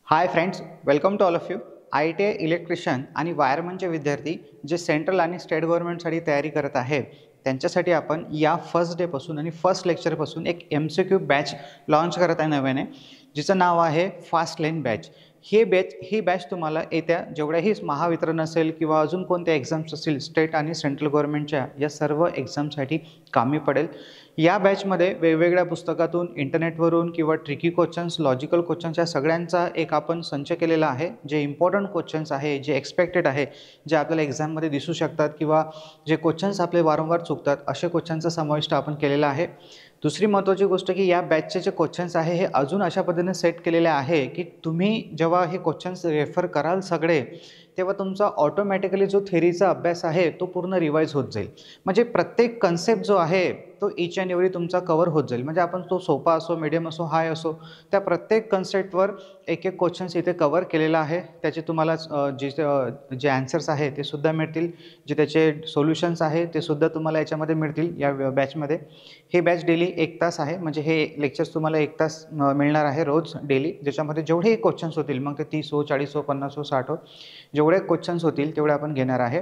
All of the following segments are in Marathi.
High friends, welcome to all of you. ITI electrician आणि वायरमनचे विद्यार्थी जे सेंट्रल आणि स्टेट गव्हर्नमेंटसाठी तयारी करत आहे त्यांच्यासाठी आपण या फर्स्ट डेपासून आणि फर्स्ट लेक्चरपासून एक MCQ बॅच लॉन्च करत आहे नव्याने, जिचं नाव आहे फास्ट लेन बॅच. ही बॅच तुम्हाला येत्या जेवढ्याही महावितरण असेल किंवा अजून कोणत्या एक्झाम्स असतील स्टेट आणि सेंट्रल गव्हर्नमेंटच्या या सर्व एक्झामसाठी कामी पडेल. या बॅचमध्ये वेगवेगळ्या पुस्तकातून, इंटरनेटवरून किंवा ट्रिकी क्वेश्चन्स, लॉजिकल क्वेश्चन्स या सगळ्यांचा एक आपण संच केलेला आहे. जे इम्पॉर्टंट क्वेश्चन्स आहे, जे एक्सपेक्टेड आहे, जे आपल्याला एक्झाममध्ये दिसू शकतात किंवा जे क्वेश्चन्स आपले वारंवार चुकतात असे क्वेश्चनचा समाविष्ट आपण केलेला आहे. दुसरी महत्त्वाची गोष्ट की या बॅचचे जे क्वेश्चन्स आहे हे अजून अशा पद्धतीने सेट केलेले आहे की तुम्ही जेव्हा हे क्वेश्चन्स रेफर कराल सगळे, तेव्हा तुमचा ऑटोमॅटिकली जो थेरीचा अभ्यास आहे तो पूर्ण रिवाईज होत जाईल. म्हणजे प्रत्येक कन्सेप्ट जो आहे तो ईच अँड एव्हरी तुमचा कव्हर होत जाईल. म्हणजे आपण तो सोपा असो, मीडियम असो, हाय असो, त्या प्रत्येक कन्सेप्टवर एक एक क्वेश्चन्स इथे कव्हर केलेला आहे. त्याचे तुम्हाला जे ॲन्सर्स आहे ते सुद्धा मिळतील, जे त्याचे सोल्युशन्स आहे ते सुद्धा तुम्हाला याच्यामध्ये मिळतील या बॅचमध्ये. हे बॅच डेली 1 तास आहे. म्हणजे हे लेक्चर्स तुम्हाला 1 तास मिळणार आहे रोज डेली, ज्याच्यामध्ये जेवढेही क्वेश्चन्स होतील, मग ते 30 हो, 40 हो, 50 हो, 60 हो, जेवढे क्वेश्चन्स होतील तेवढे आपण घेणार आहे.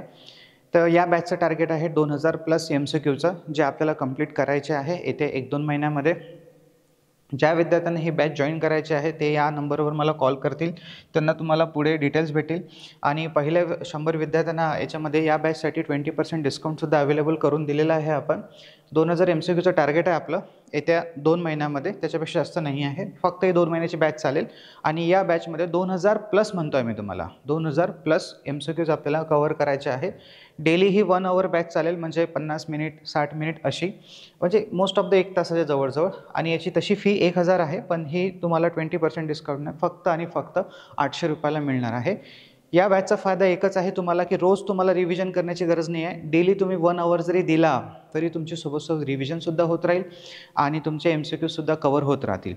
तर या बॅचचं टार्गेट आहे 2000+ MCQचं, जे आपल्याला कंप्लीट करायचे आहे येत्या 1-2 महिन्यामध्ये. ज्या विद्यार्थ्यांना ही बॅच जॉईन करायची आहे ते या नंबरवर मला कॉल करतील, त्यांना तुम्हाला पुढे डिटेल्स भेटेल. आणि पहिल्या 100 विद्यार्थ्यांना याच्यामध्ये या बॅचसाठी 20% डिस्काउंटसुद्धा अवेलेबल करून दिलेला आहे आपण. 2000 MCQचं टार्गेट आहे आपलं येत्या 2 महिन्यामध्ये, त्याच्यापेक्षा जास्त नाही आहे. फक्त ही 2 महिन्याची बॅच चालेल. आणि या बॅचमध्ये 2000+ म्हणतो आहे मी तुम्हाला, 2000+ MCQज आपल्याला कव्हर करायचे आहे. डेली ही 1 आवर बॅच चालेल, म्हणजे 50 मिनिट, 60 मिनिट अशी, म्हणजे मोस्ट ऑफ द 1 तासाच्या जवळजवळ. आणि याची तशी फी 1000 आहे, पण ही तुम्हाला 20% डिस्काउंटने फक्त आणि फक्त 800 रुपयाला मिळणार आहे. या बॅचचा फायदा एकच आहे तुम्हाला की रोज तुम्हाला रिव्हिजन करण्याची गरज नाही आहे. डेली तुम्ही 1 आवर जरी दिला तरी तुमची सोबत रिव्हिजनसुद्धा होत राहील आणि तुमचे MCQसुद्धा कव्हर होत राहतील.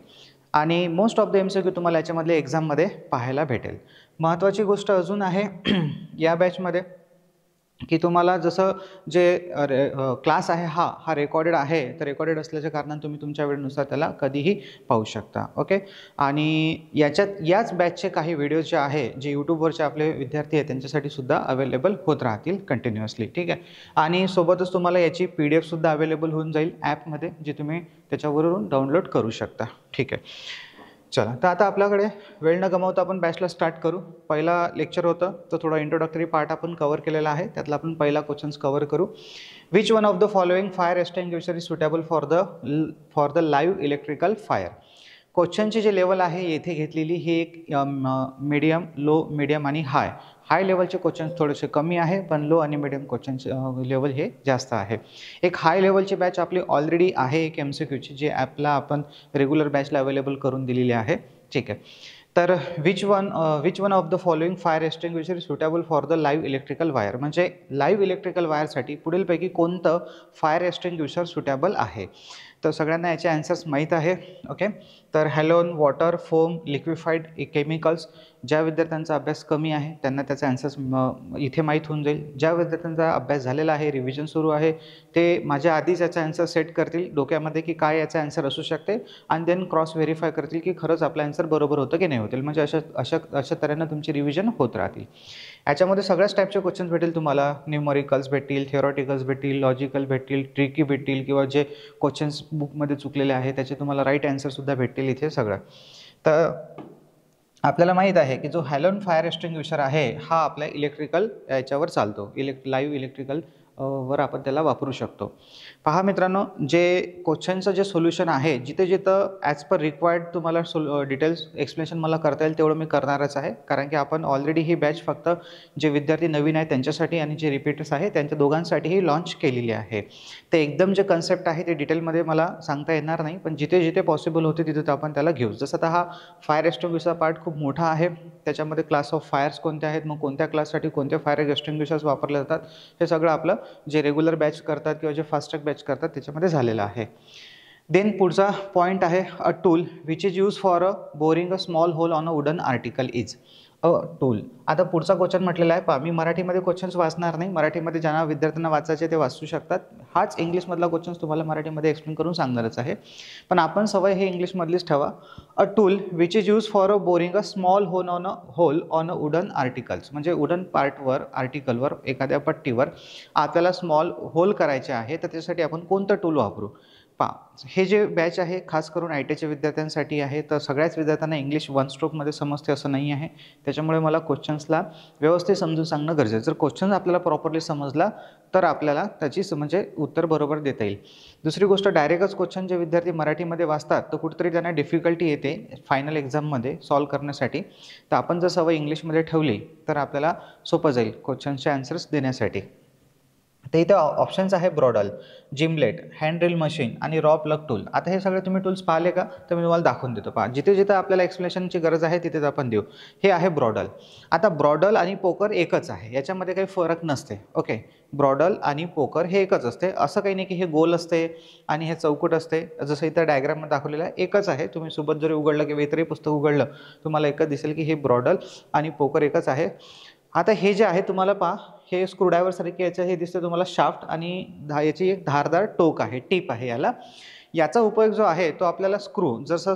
आणि मोस्ट ऑफ द MCQ तुम्हाला याच्यामधले एक्झाममध्ये पाहायला भेटेल. महत्त्वाची गोष्ट अजून आहे या बॅचमध्ये की तुम्हाला जसं जे क्लास आहे हा रेकॉर्डेड आहे, तर रेकॉर्डेड असल्याच्या कारणाने तुम्ही तुमच्या वेळेनुसार त्याला कधीही पाहू शकता. ओके. आणि याच बॅचचे काही व्हिडिओज जे आहे, जे यूट्यूबवरचे आपले विद्यार्थी आहेत त्यांच्यासाठी सुद्धा अवेलेबल होत राहतील कंटिन्युअसली. ठीक आहे. आणि सोबतच तुम्हाला याची PDF सुद्धा अवेलेबल होऊन जाईल ॲपमध्ये, जे तुम्ही त्याच्यावरून डाउनलोड करू शकता. ठीक आहे. चला, तर आता आपल्याकडे वेळ न गमावता आपण बॅचला स्टार्ट करू. पहिला लेक्चर होतं तर थोडा इंट्रोडक्टरी पार्ट आपण कव्हर केलेला आहे. त्यातला आपण पहिला क्वेश्चन्स कव्हर करू. Which one of the following fire extinguisher is suitable for the live electrical fire. क्वेश्चनची जे लेवल आहे येथे घेतलेली ही एक मीडियम, लो, मीडियम आणि हाय लेवलचे क्वेश्चन्स थोडेसे कमी आहे, पण लो आणि मीडियम क्वेश्चन लेवल हे जास्त आहे. एक हाय लेवलची बॅच आपली ऑलरेडी आहे एक MCQची, जे ॲपला आपण रेग्युलर बॅचला अवेलेबल करून दिलेली आहे. ठीक आहे. तर which one of the following fire extinguisher is suitable for the live electrical wire. म्हणजे लाईव्ह इलेक्ट्रिकल वायरसाठी पुढीलपैकी कोणतं फायर एक्सटिंग्विशर सुटेबल आहे. तर सगळ्यांना याचे आन्सर्स माहीत आहे. ओके. तर हॅलोन, वॉटर, फोम, लिक्विफाईड केमिकल्स. ज्या विद्यार्थ्यांचा अभ्यास कमी आहे त्यांना त्याचे आन्सर्स इथे माहीत होऊन जाईल. ज्या विद्यार्थ्यांचा अभ्यास झालेला आहे, रिव्हिजन सुरू आहे, ते माझ्या आधीच याचा आन्सर सेट करतील डोक्यामध्ये की काय याचा आन्सर असू शकते, आणि देन क्रॉस व्हेरीफाय करतील की खरंच आपला आन्सर बरोबर होतं की नाही होतील. म्हणजे अशा तऱ्हेनं तुमची रिव्हिजन होत राहतील. याच्यामध्ये सगळ्याच टाईपचे क्वेश्चन्स भेटेल तुम्हाला. न्यूमरिकल्स भेटतील, थिओरॉटिकल्स भेटतील, लॉजिकल भेटतील, ट्रिकी भेटतील, किंवा जे क्वेश्चन्स बुकमध्ये चुकलेले आहे त्याचे तुम्हाला राईट आन्सरसुद्धा भेटतील इथे सगळं. तर आपल्याला माहीत आहे की जो हॅलोन फायर एक्सटिंग्विशर आहे हा आपल्या इलेक्ट्रिकल याच्यावर चालतो, लाईव्ह इलेक्ट्रिकल वर आपण त्याला वापरू शकतो. पहा मित्रांनो, जे क्वेश्चनचं जे सोल्युशन आहे, जिथे जिथं ॲज पर रिक्वायर्ड तुम्हाला डिटेल्स एक्सप्लेनेशन मला करता येईल तेवढं मी करणारच आहे. कारण की आपण ऑलरेडी ही बॅच फक्त जे विद्यार्थी नवीन आहेत त्यांच्यासाठी आणि जे रिपीटर्स आहे त्यांच्या दोघांसाठीही लॉन्च केलेली आहे. ते एकदम जे कन्सेप्ट आहे ते डिटेलमध्ये मला सांगता येणार नाही, पण जिथे जिथे पॉसिबल होते तिथे आपण त्याला घेऊ. जसं आता हा फायर एक्सटिंग्विशरचा पार्ट खूप मोठा आहे, त्याच्यामध्ये क्लास ऑफ फायर्स कोणते आहेत, मग कोणत्या क्लाससाठी कोणते फायर एक्सटिंग्विशर्स वापरले जातात, हे सगळं आपलं जे रेग्युलर बॅच करतात किंवा जे फास्ट ट्रॅक बॅच करतात त्याच्यामध्ये झालेलं आहे. देन पुढचा पॉईंट आहे a tool which is use for a boring a small hole on a wooden article is a tool. आता पुढचा क्वेश्चन म्हटलेला आहे, पहा मी मराठीमध्ये क्वेश्चन्स वाचणार नाही, मराठीमध्ये ज्यांना विद्यार्थ्यांना वाचायचे ते वाचू शकतात. हाच इंग्लिशमधला क्वेश्चन्स तुम्हाला मराठीमध्ये एक्सप्लेन करून सांगणारच आहे, पण आपण सवय हे इंग्लिशमधलीच ठेवा. A tool which is use for a boring a small hole on a wooden articles, म्हणजे वुडन पार्टवर आर्टिकलवर एखाद्या पट्टीवर आपल्याला स्मॉल होल करायचे आहे, तर त्यासाठी आपण कोणतं टूल वापरू. पहा हे जे बॅच आहे खास करून आय टी आयच्या विद्यार्थ्यांसाठी आहे, तर सगळ्याच विद्यार्थ्यांना इंग्लिश वन स्ट्रोकमध्ये समजते असं नाही आहे, त्याच्यामुळे मला क्वेश्चन्सला व्यवस्थित समजून सांगणं गरजेचं आहे. जर क्वेश्चन आपल्याला प्रॉपरली समजला तर आपल्याला त्याची म्हणजे उत्तर बरोबर देता येईल. दुसरी गोष्ट, डायरेक्टच क्वेश्चन जे विद्यार्थी मराठीमध्ये वाचतात तर कुठेतरी त्यांना डिफिकल्टी येते फायनल एक्झाममध्ये सॉल्व करण्यासाठी, तर आपण जर सवय इंग्लिशमध्ये ठेवली तर आपल्याला सोपं जाईल क्वेश्चनचे आन्सर्स देण्यासाठी. तर इथे ऑप्शन्स आहे ब्रॉडल, जिमलेट, हँड ड्रिल मशीन आणि रॉ प्लग टूल. आता हे सगळे तुम्ही टूल्स पाहिले का, तर मी तुम्हाला दाखवून देतो. पहा जिथे जिथे आपल्याला एक्सप्लेनेशनची गरज आहे तिथेच आपण देऊ. हे आहे ब्रॉडल. आता ब्रॉडल आणि पोकर एकच आहे, याच्यामध्ये काही फरक नसते. ओके, ब्रॉडल आणि पोकर हे एकच असते, असं काही नाही की हे गोल असते आणि हे चौकट असते. जसं इथं डायग्राममध्ये दाखवलेलं आहे एकच आहे. तुम्ही सोबत जरी उघडलं किंवा इतरही पुस्तक उघडलं तुम्हाला एकच दिसेल की हे ब्रॉडल आणि पोकर एकच आहे. आता हे जे आहे तुम्हाला पहा, हे स्क्रूड्रायव्हर सारखे याचं हे दिसतं तुम्हाला शाफ्ट आणि याची एक धारदार टोक आहे, टीप आहे याला. याचा उपयोग जो आहे तो आपल्याला स्क्रू, जसं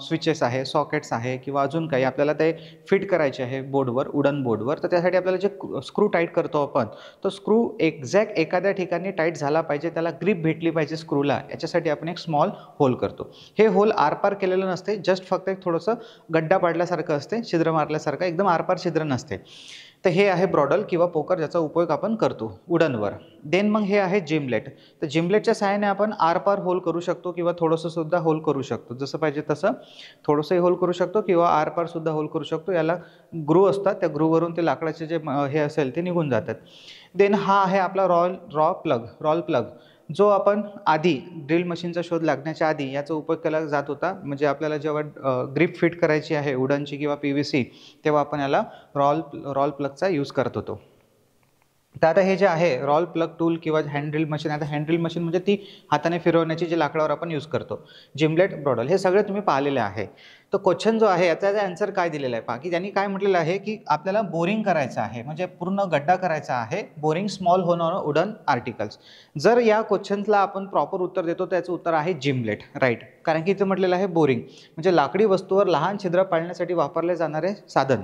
स्विचेस आहे, सॉकेट्स आहे किंवा अजून काही आपल्याला ते फिट करायचे आहे बोर्डवर, वुडन बोर्डवर, तर त्यासाठी आपल्याला जे स्क्रू टाईट करतो आपण, तो स्क्रू एक्झॅक्ट एखाद्या ठिकाणी टाईट झाला पाहिजे, त्याला ग्रिप भेटली पाहिजे स्क्रूला, याच्यासाठी आपण एक स्मॉल होल करतो. हे होल आरपार केलेलं नसते, जस्ट फक्त एक थोडंसं गड्डा पाडल्यासारखं असते, छिद्र मारल्यासारखं, एकदम आरपार छिद्र नसते. तर हे आहे ब्रॉडल किंवा पोकर, ज्याचा उपयोग आपण करतो वुडनवर. देन मग हे आहे जिमलेट. तर जिमलेटच्या सहाय्याने आपण आरपार होल करू शकतो किंवा थोडंसं सुद्धा होल करू शकतो, जसं पाहिजे तसं थोडंसंही होल करू शकतो किंवा आरपार सुद्धा होल करू शकतो. याला ग्रू असतात, त्या ग्रूवरून ते लाकडाचे जे हे असेल ते निघून जातात. देन हा आहे आपला रॉल प्लग, जो आपण आधी ड्रिल मशीनचा शोध लागण्याच्या आधी याचा उपयोग केला जात होता. म्हणजे आपल्याला जेव्हा ग्रिप फिट करायची आहे वुडनची किंवा PVC, तेव्हा आपण याला रॉल प्लगचा यूज करत होतो. तर आता हे जे आहे रॉल प्लग टूल किंवा हँड ड्रिल मशीन, आता हँड ड्रिल मशीन म्हणजे ती हाताने फिरवण्याची जी लाकडावर आपण यूज करतो. जिमलेट, ब्रॉडल हे सगळे तुम्ही पाहिलेले आहे. तर क्वेश्चन जो आहे याचा आन्सर काय दिलेला आहे पहा, की त्यांनी काय म्हटलेलं आहे की आपल्याला बोरिंग करायचं आहे, म्हणजे पूर्ण गड्डा करायचा आहे, boring small hole on wooden articles. जर या क्वेश्चन्सला आपण प्रॉपर उत्तर देतो त्याचं उत्तर आहे जिमलेट, राईट. कारण की इथं म्हटलेलं आहे बोरिंग म्हणजे लाकडी वस्तूवर लहान छिद्र पाडण्यासाठी वापरले जाणारे साधन.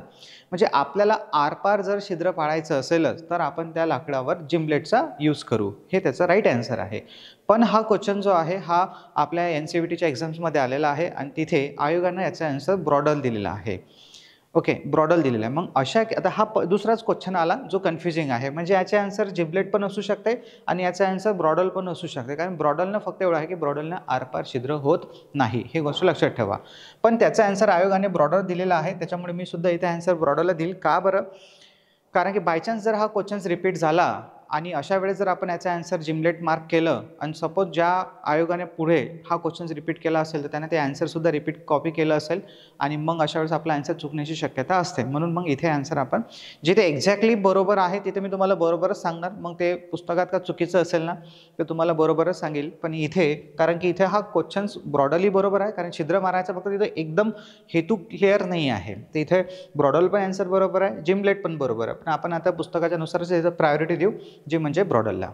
म्हणजे आपल्याला आरपार जर छिद्र पाडायचं असेलच तर आपण त्या लाकडावर जिमलेटचा यूज करू, हे त्याचं राईट आन्सर आहे. पण हा क्वेश्चन जो आहे हा आपल्या NCVTच्या एक्झाम्समध्ये आलेला आहे आणि तिथे आयोगानं याचा आन्सर ब्रॉडल दिलेला आहे. ओके, ब्रॉडल दिलेला आहे. मग अशा आता हा दुसराच क्वेश्चन आला जो कन्फ्युजिंग आहे, म्हणजे याचे आन्सर जिमलेट पण असू शकते आणि याचा आन्सर ब्रॉडल पण असू शकते. कारण ब्रॉडलनं फक्त एवढं आहे की ब्रॉडलनं आरपार छिद्र होत नाही, हे गोष्ट लक्षात ठेवा. पण त्याचा आन्सर आयोगाने ब्रॉडल दिलेला आहे, त्याच्यामुळे मी सुद्धा इथे आन्सर ब्रॉडलला देईल. का बरं? कारण की बायचान्स जर हा क्वेश्चन्स रिपीट झाला आणि अशा वेळेस जर आपण याचा आन्सर जिमलेट मार्क केलं आणि सपोज ज्या आयोगाने पुढे हा क्वेश्चन्स रिपीट केला असेल तर त्याने ते आन्सरसुद्धा रिपीट कॉपी केलं असेल आणि मग अशा वेळेस आपला आन्सर चुकण्याची शक्यता असते. म्हणून मग इथे आन्सर आपण जिथे एक्झॅक्टली बरोबर आहे तिथे मी तुम्हाला बरोबरच सांगणार. मग ते पुस्तकात का चुकीचं असेल ना ते तुम्हाला बरोबरच सांगेल. पण इथे कारण की इथे हा क्वेश्चन्स ब्रॉडली बरोबर आहे, कारण छिद्र मारायचं फक्त तिथे एकदम हेतू क्लिअर नाही आहे. तर इथे ब्रॉडल पण आन्सर बरोबर आहे, जिमलेट पण बरोबर आहे. पण आपण आता पुस्तकाच्या नुसारच याचं प्रायोरिटी देऊ, जे म्हणजे ब्रॉडलला.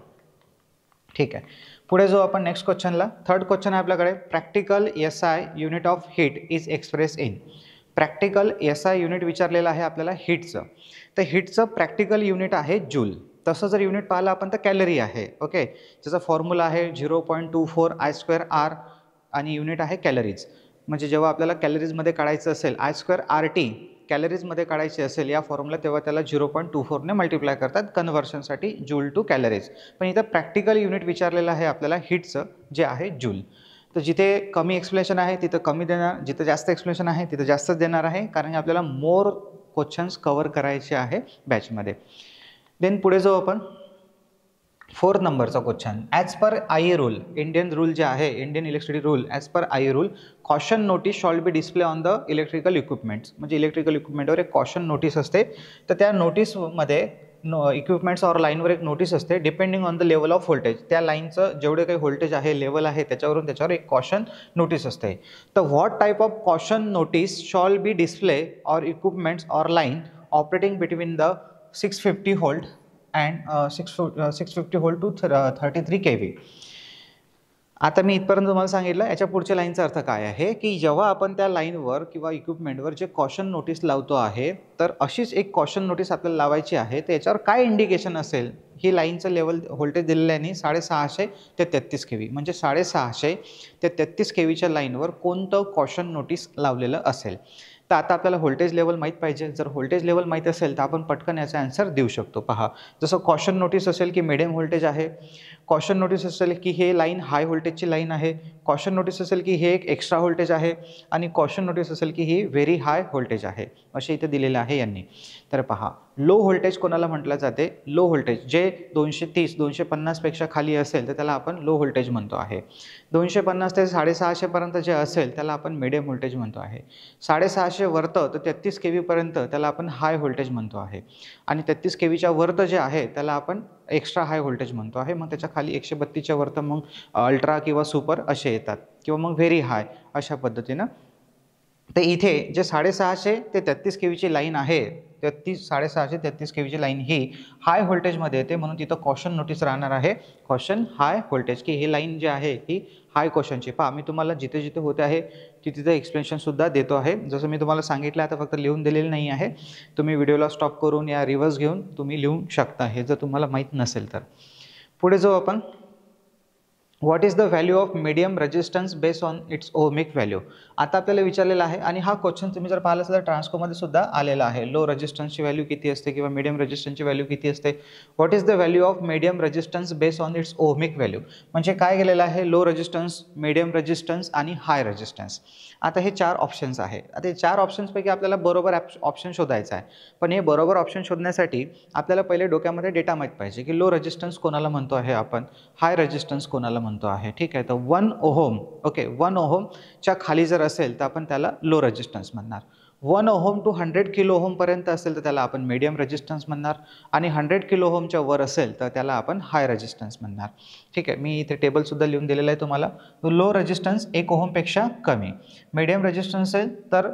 ठीक आहे, पुढे जो आपण नेक्स्ट क्वेश्चनला, थर्ड क्वेश्चन आहे आपल्याकडे. Practical SI unit of heat is express in. Practical SI unit विचारलेलं आहे आपल्याला हीटचं. तर हीटचं प्रॅक्टिकल युनिट आहे जूल. तसं जर युनिट पाहिलं आपण तर कॅलरी आहे. ओके, ज्याचा फॉर्म्युला आहे 0.24 I²R आणि युनिट आहे कॅलरीज. म्हणजे जेव्हा आपल्याला कॅलरीजमध्ये काढायचं असेल I²RT कॅलरीजमध्ये काढायची असेल या फॉर्म्युला, तेव्हा त्याला 0.24ने मल्टिप्लाय करतात कन्व्हर्शनसाठी जूल टू कॅलरीज. पण इथं प्रॅक्टिकल युनिट विचारलेलं आहे आपल्याला हीटचं, जे आहे जूल. तर जिथे कमी एक्सप्लेनेशन आहे तिथं कमी देणार, जिथं जास्त एक्सप्लेनेशन आहे तिथं जास्तच देणार आहे, कारण आपल्याला मोर क्वेश्चन्स कव्हर करायचे आहे बॅचमध्ये. देन पुढे जाऊ आपण 4 नंबरचा question. As per IE rule, Indian rule जे आहे Indian electricity rule, as per IE rule caution notice shall be display on the electrical equipments. म्हणजे इलेक्ट्रिकल इक्विपमेंटवर एक कॉशन नोटीस असते, तर त्या नोटीसमध्ये इक्विपमेंट्स ऑर लाईनवर एक नोटीस असते depending on the level off voltage. त्या लाईनचं जेवढे काही व्होल्टेज आहे, लेवल आहे, त्याच्यावर एक कॉशन नोटीस असते. तर what type of caution notice shall be display or equipments or line operating between the 650 volt and 650 volt to 33 kV. आता मी इथपर्यंत तुम्हाला सांगितलं. याच्या पुढच्या लाईनचा अर्थ काय आहे की जेव्हा आपण त्या लाईनवर किंवा इक्विपमेंटवर जे कॉशन नोटीस लावतो आहे, तर अशीच एक कॉशन नोटीस आपल्याला लावायची आहे. तर याच्यावर काय इंडिकेशन असेल, ही लाईनचं लेवल व्होल्टेज दिलेलं आहे 650 ते 33 kV, म्हणजे 650 ते 33 kVच्या लाईनवर कोणतं कॉशन नोटीस लावलेलं असेल. तर आता आपल्याला व्होल्टेज लेवल माहीत पाहिजे. जर व्होल्टेज लेवल माहीत असेल तर आपण पटकन याचा आन्सर देऊ शकतो. पहा, जसं कॉशन नोटीस असेल की मिडियम व्होल्टेज आहे, कॉशन नोटीस असेल की हे लाईन हाय व्होल्टेजची लाईन आहे, कॉशन नोटीस असेल की हे एक एक्स्ट्रा व्होल्टेज आहे, आणि कॉशन नोटीस असेल की ही व्हेरी हाय व्होल्टेज आहे, असे इथे दिलेलं आहे यांनी. तर पहा, लो व्होल्टेज कोणाला म्हटलं जाते? लो व्होल्टेज जे 230-250 पेक्षा खाली असेल तर त्याला आपण लो व्होल्टेज म्हणतो आहे. 250 ते 650 पर्यंत जे असेल त्याला आपण मिडियम व्होल्टेज म्हणतो आहे. 650 वरतं तर 33 kV पर्यंत त्याला आपण हाय व्होल्टेज म्हणतो आहे, आणि 33 kVच्या वरतं जे आहे त्याला आपण एक्स्ट्रा हाय व्होल्टेज म्हणतो आहे. मग त्याच्या खाली 132च्या वरतं मग अल्ट्रा किंवा सुपर असे येतात, किंवा मग व्हेरी हाय अशा पद्धतीनं. तर इथे जे 650 ते 33 kVची लाईन आहे, 650 ते 33 kVची लाईन ही हाय व्होल्टेजमध्ये येते, म्हणून तिथं कॉशन नोटीस राहणार आहे, कॉशन हाय व्होल्टेज, की ही लाईन जी आहे ही हाय कॉशनची. पहा, मी तुम्हाला जिथे जिथे होते आहे तिथे एक्सप्लेनेशनसुद्धा देतो आहे. जसं मी तुम्हाला सांगितलं, आता फक्त लिहून दिलेलं नाही आहे. तुम्ही व्हिडिओला स्टॉप करून या रिव्हर्स घेऊन तुम्ही लिहू शकता, हे जर तुम्हाला माहीत नसेल तर. पुढे जाऊ आपण. What is the value of medium resistance based on it's ohmic value. आता आपल्याला विचारलेला आहे, आणि हा क्वेश्चन तुम्ही जर पाहिला असेल तर ट्रान्सकोमध्ये सुद्धा आलेला आहे. लो रेजिस्टन्सची व्हॅल्यू किती असते किंवा मीडियम रेजिस्टन्सची व्हॅल्यू किती असते. What is the value of medium resistance based on it's ohmic value, म्हणजे काय केलेलं आहे, लो रेजिस्टन्स, मीडियम रेजिस्टन्स आणि हाय रेजिस्टन्स. आता हे 4 ऑप्शन्स आहे. आता हे 4 ऑप्शन्सपैकी आपल्याला बरोबर ऑप्शन शोधायचा आहे. पण हे बरोबर ऑप्शन शोधण्यासाठी आपल्याला पहिले डोक्यामध्ये डेटा माहीत पाहिजे की लो रेजिस्टन्स कोणाला म्हणतो आहे आपण, हाय रेजिस्टन्स कोणाला म्हणतो आहे. ठीक आहे, तर 1 ओहम, ओके, 1 ओहमच्या खाली जर असेल तर आपण त्याला लो रेजिस्टन्स म्हणणार. 1 ओहम टू 100 किलो ओहमपर्यंत असेल तर त्याला आपण मीडियम रेजिस्टन्स म्हणणार, आणि 100 किलो ओहमच्या वर असेल तर त्याला आपण हाय रेजिस्टन्स म्हणणार. ठीक आहे, मी इथे टेबलसुद्धा लिहून दिलेलं आहे तुम्हाला. लो रेजिस्टन्स 1 ओहमपेक्षा कमी, मीडियम रेजिस्टन्स असेल तर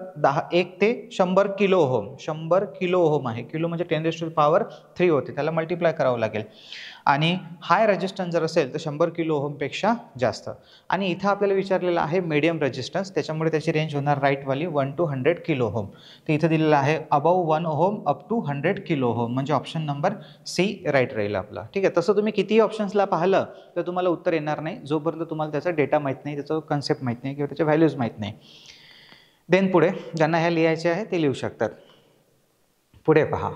1 ते 100 किलो ओहम, 100 किलो ओहम आहे, किलो म्हणजे 10⁻³ होते, त्याला मल्टिप्लाय करावं लागेल. आणि हाय रेजिस्टन्स जर असेल तर 100 किलो ओहमपेक्षा जास्त. आणि इथं आपल्याला विचारलेलं आहे मीडियम रेजिस्टन्स, त्याच्यामुळे त्याची रेंज होणार राईटवाली 1 to 100 किलो ओहम. तर इथं दिलेलं आहे above 1 ohm up to 100 kilo ohm, म्हणजे ऑप्शन नंबर सी राईट राहील आपला. ठीक आहे, तसं तुम्ही कितीही ऑप्शन्सला पाहिलं तर तुम्हाला उत्तर येणार नाही जोपर्यंत तुम्हाला त्याचा डेटा माहीत नाही, त्याचं कन्सेप्ट माहीत नाही किंवा त्याच्या व्हॅल्यूज माहीत नाही. देन पुढे ज्यांना ह्या लिहायचे आहे ते लिहू शकतात. पुढे पहा,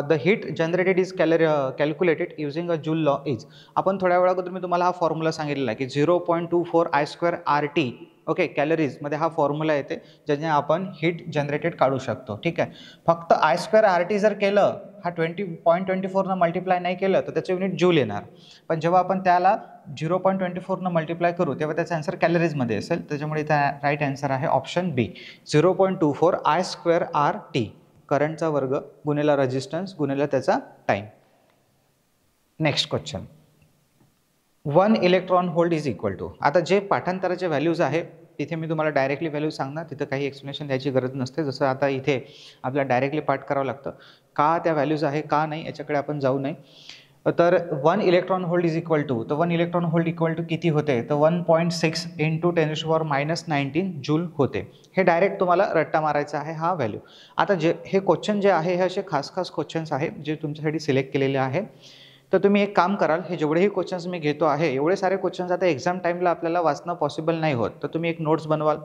the heat generated is calculated using a joule law is. आपण थोड्या वेळाअगोदर मी तुम्हाला हा फॉर्म्युला सांगितलेला आहे की 0.24 I² RT, ओके, कॅलरीजमध्ये हा फॉर्म्युला येते ज्याने आपण हीट जनरेटेड काढू शकतो. ठीक आहे, फक्त I² RT जर केलं, हा 20.24 मल्टिप्लाय नाही केलं तर त्याचं युनिट जूल येणार. पण जेव्हा आपण त्याला 0.24 मल्टिप्लाय करू तेव्हा त्याचा आन्सर कॅलरीजमध्ये असेल, त्याच्यामुळे इथं राईट आन्सर आहे ऑप्शन बी, 0.24 I² RT. करंटचा वर्ग गुणिला रेजिस्टन्स गुणिला त्याचा time. Next question, 1 electron volt is equal to. आता जे पाठांतराचे व्हॅल्यूज आहे तिथे मी तुम्हाला डायरेक्टली व्हॅल्यू सांगणार, तिथं काही एक्सप्लेनेशन द्यायची गरज नसते. जसं आता इथे आपल्याला डायरेक्टली पाठ करावं लागतं, का त्या व्हॅल्यूज आहे का नाही याच्याकडे आपण जाऊ नये. तर 1 electron volt is equal to, तर 1 इलेक्ट्रॉन व्होल्ट इक्वल टू किती होते, तर 1.6 × 10⁻⁻19 जूल होते. हे डायरेक्ट तुम्हाला रट्टा मारायचा आहे हा व्हॅल्यू. आता जे हे क्वेश्चन जे आहे हे असे खास क्वेश्चन्स आहे जे तुमच्यासाठी सिलेक्ट केलेले आहे. तर तुम्ही एक काम कराल, हे जेवढेही क्वेश्चन्स मी घेतो आहे एवढे सारे क्वेश्चन्स आता एक्झाम टाईमला आपल्याला वाचणं पॉसिबल नाही होत, तर तुम्ही एक नोट्स बनवाल.